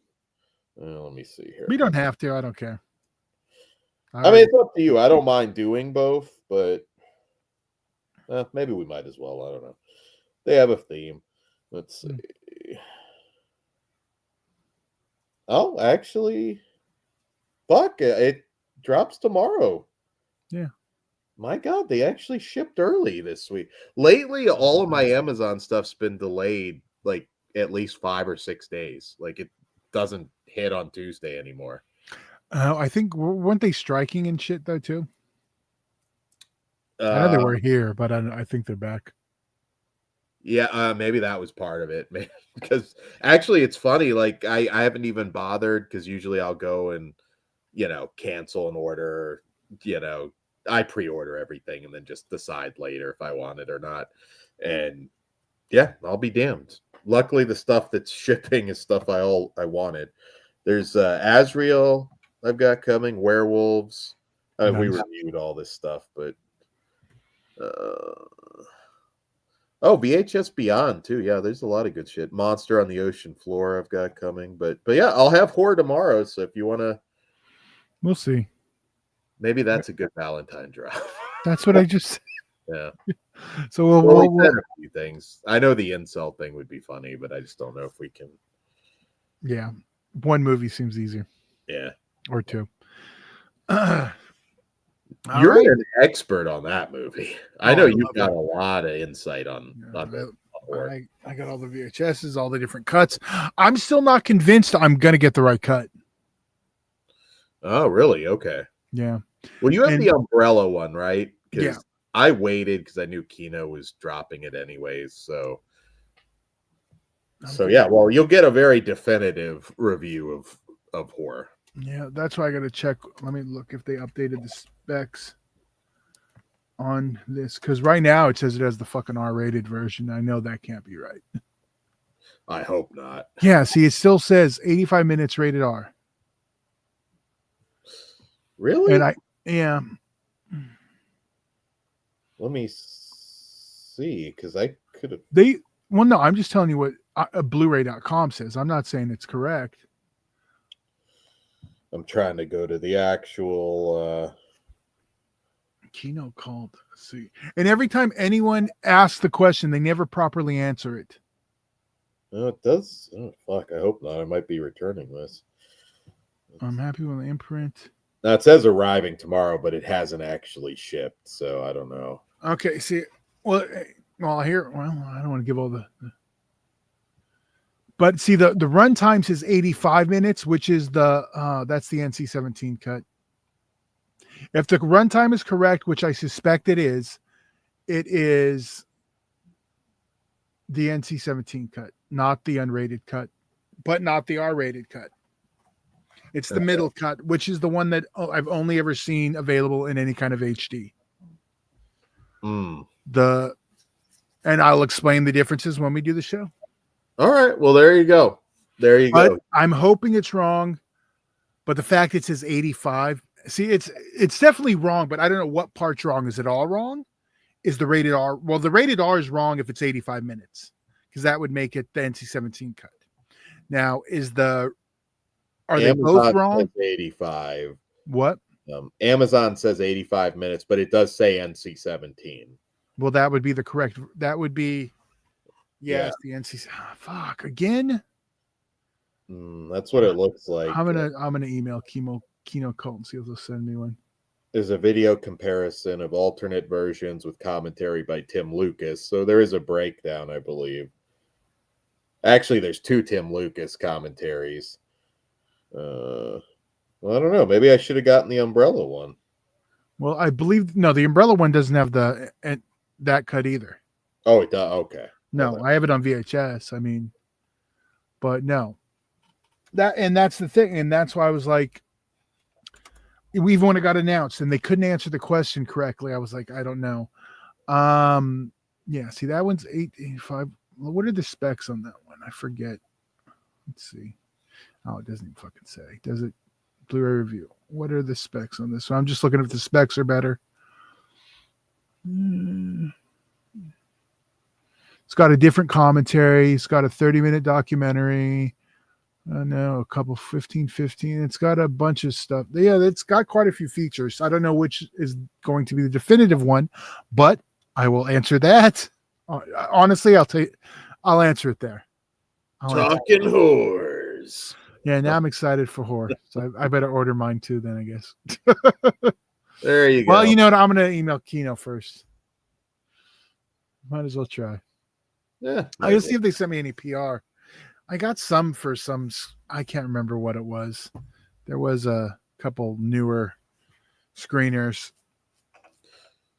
let me see here. We don't have to. I don't care. I mean, it's up to you. I don't mind doing both, but... maybe we might as well. I don't know. They have a theme. Let's see. Oh, actually... Fuck, it drops tomorrow. Yeah. My God, they actually shipped early this week. Lately, all of my Amazon stuff's been delayed like at least 5 or 6 days. Like it doesn't hit on Tuesday anymore. I think weren't they striking and shit though too? I know they were here, but I think they're back. Yeah, maybe that was part of it. Because actually, it's funny. Like I haven't even bothered because usually I'll go and cancel an order. I pre-order everything and then just decide later if I want it or not. And yeah, I'll be damned. Luckily, the stuff that's shipping is stuff I wanted. There's Azrael I've got coming, Werewolves. Nice. We reviewed all this stuff, but VHS Beyond too. Yeah, there's a lot of good shit. Monster on the Ocean Floor I've got coming, but yeah, I'll have horror tomorrow. So if you want to, we'll see. Maybe that's a good Valentine drop. That's what I just said. Yeah. So we'll a few things. I know the incel thing would be funny, but I just don't know if we can. Yeah, one movie seems easier. Yeah, or two. You're an expert on that movie. I know you've got a lot of insight on whore. I got all the VHSs, all the different cuts. I'm still not convinced I'm gonna get the right cut. Oh, really? Okay. Yeah. Well, you have And the umbrella one, right? Because yeah. I waited because I knew Kino was dropping it anyways. So yeah. Well, you'll get a very definitive review of horror. Yeah, that's why I got to check. Let me look if they updated the specs on this, because right now it says it has the fucking R-rated version. I know that can't be right. I hope not. Yeah, see, it still says 85 minutes rated R. Really? And yeah. Let me see, because I could have. Well, no, I'm just telling you what Blu-ray.com says. I'm not saying it's correct. I'm trying to go to the actual. Kino called. Let's see. And every time anyone asks the question, they never properly answer it. Oh, it does. Oh, fuck. I hope not. I might be returning this. I'm happy with the imprint. Now, it says arriving tomorrow, but it hasn't actually shipped, so I don't know. Okay, see, well, I don't want to give all the but see, the runtime says 85 minutes, which is that's the NC-17 cut. If the runtime is correct, which I suspect it is the NC-17 cut, not the unrated cut, but not the R-rated cut. It's the middle cut, which is the one that I've only ever seen available in any kind of HD. And I'll explain the differences when we do the show. All right. Well, there you go. Go. I'm hoping it's wrong, but the fact it says 85, see, it's definitely wrong, but I don't know what part's wrong. Is it all wrong? Is the rated R? Well, the rated R is wrong if it's 85 minutes, because that would make it the NC-17 cut. Now, are they both wrong? 85. What? Amazon says 85 minutes, but it does say NC-17. Well, that would be the correct. That would be, yes, the NC. Fuck again. That's what it looks like. I'm gonna email Kino Cult and see if they'll send me one. There's a video comparison of alternate versions with commentary by Tim Lucas. So there is a breakdown, I believe. Actually, there's 2 Tim Lucas commentaries. Well, I don't know. Maybe I should have gotten the umbrella one. Well, I believe the umbrella one doesn't have that cut either. Oh, it does. Okay. No, I have it on VHS. I mean, but no. That's the thing, and that's why I was like, we even when it got announced and they couldn't answer the question correctly, I was like, I don't know. Yeah, see, that one's 885. What are the specs on that one? I forget. Let's see. Oh, it doesn't even fucking say. Does it? Blu-ray review. What are the specs on this? So I'm just looking if the specs are better. It's got a different commentary. It's got a 30-minute documentary. No, a couple 15. It's got a bunch of stuff. Yeah, it's got quite a few features. I don't know which is going to be the definitive one, but I will answer that. Honestly, I'll answer it there. Talking whores. Yeah, now I'm excited for horror. So I better order mine too then, I guess. There you go. Well, you know what? I'm going to email Kino first. Might as well try. Yeah. I'll see if they sent me any PR. I got some for some, I can't remember what it was. There was a couple newer screeners,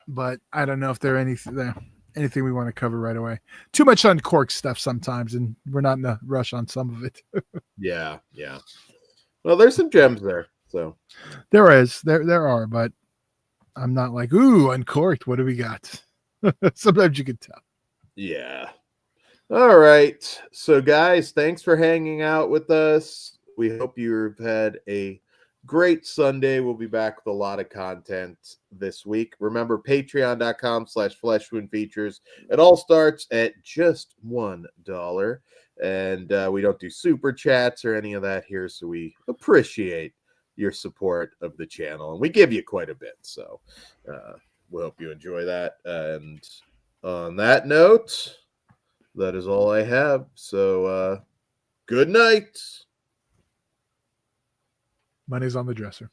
but I don't know if they're anything we want to cover right away. Too much uncorked stuff sometimes, and we're not in a rush on some of it. Yeah. Well, there's some gems there. So there are, but I'm not like, ooh, uncorked. What do we got? Sometimes you can tell. Yeah. All right. So, guys, thanks for hanging out with us. We hope you've had a great Sunday. We'll be back with a lot of content this week. Remember, patreon.com/fleshwoundfeatures. It all starts at just $1. And we don't do super chats or any of that here. So we appreciate your support of the channel. And we give you quite a bit. So we hope you enjoy that. And on that note, that is all I have. So good night. Money's on the dresser.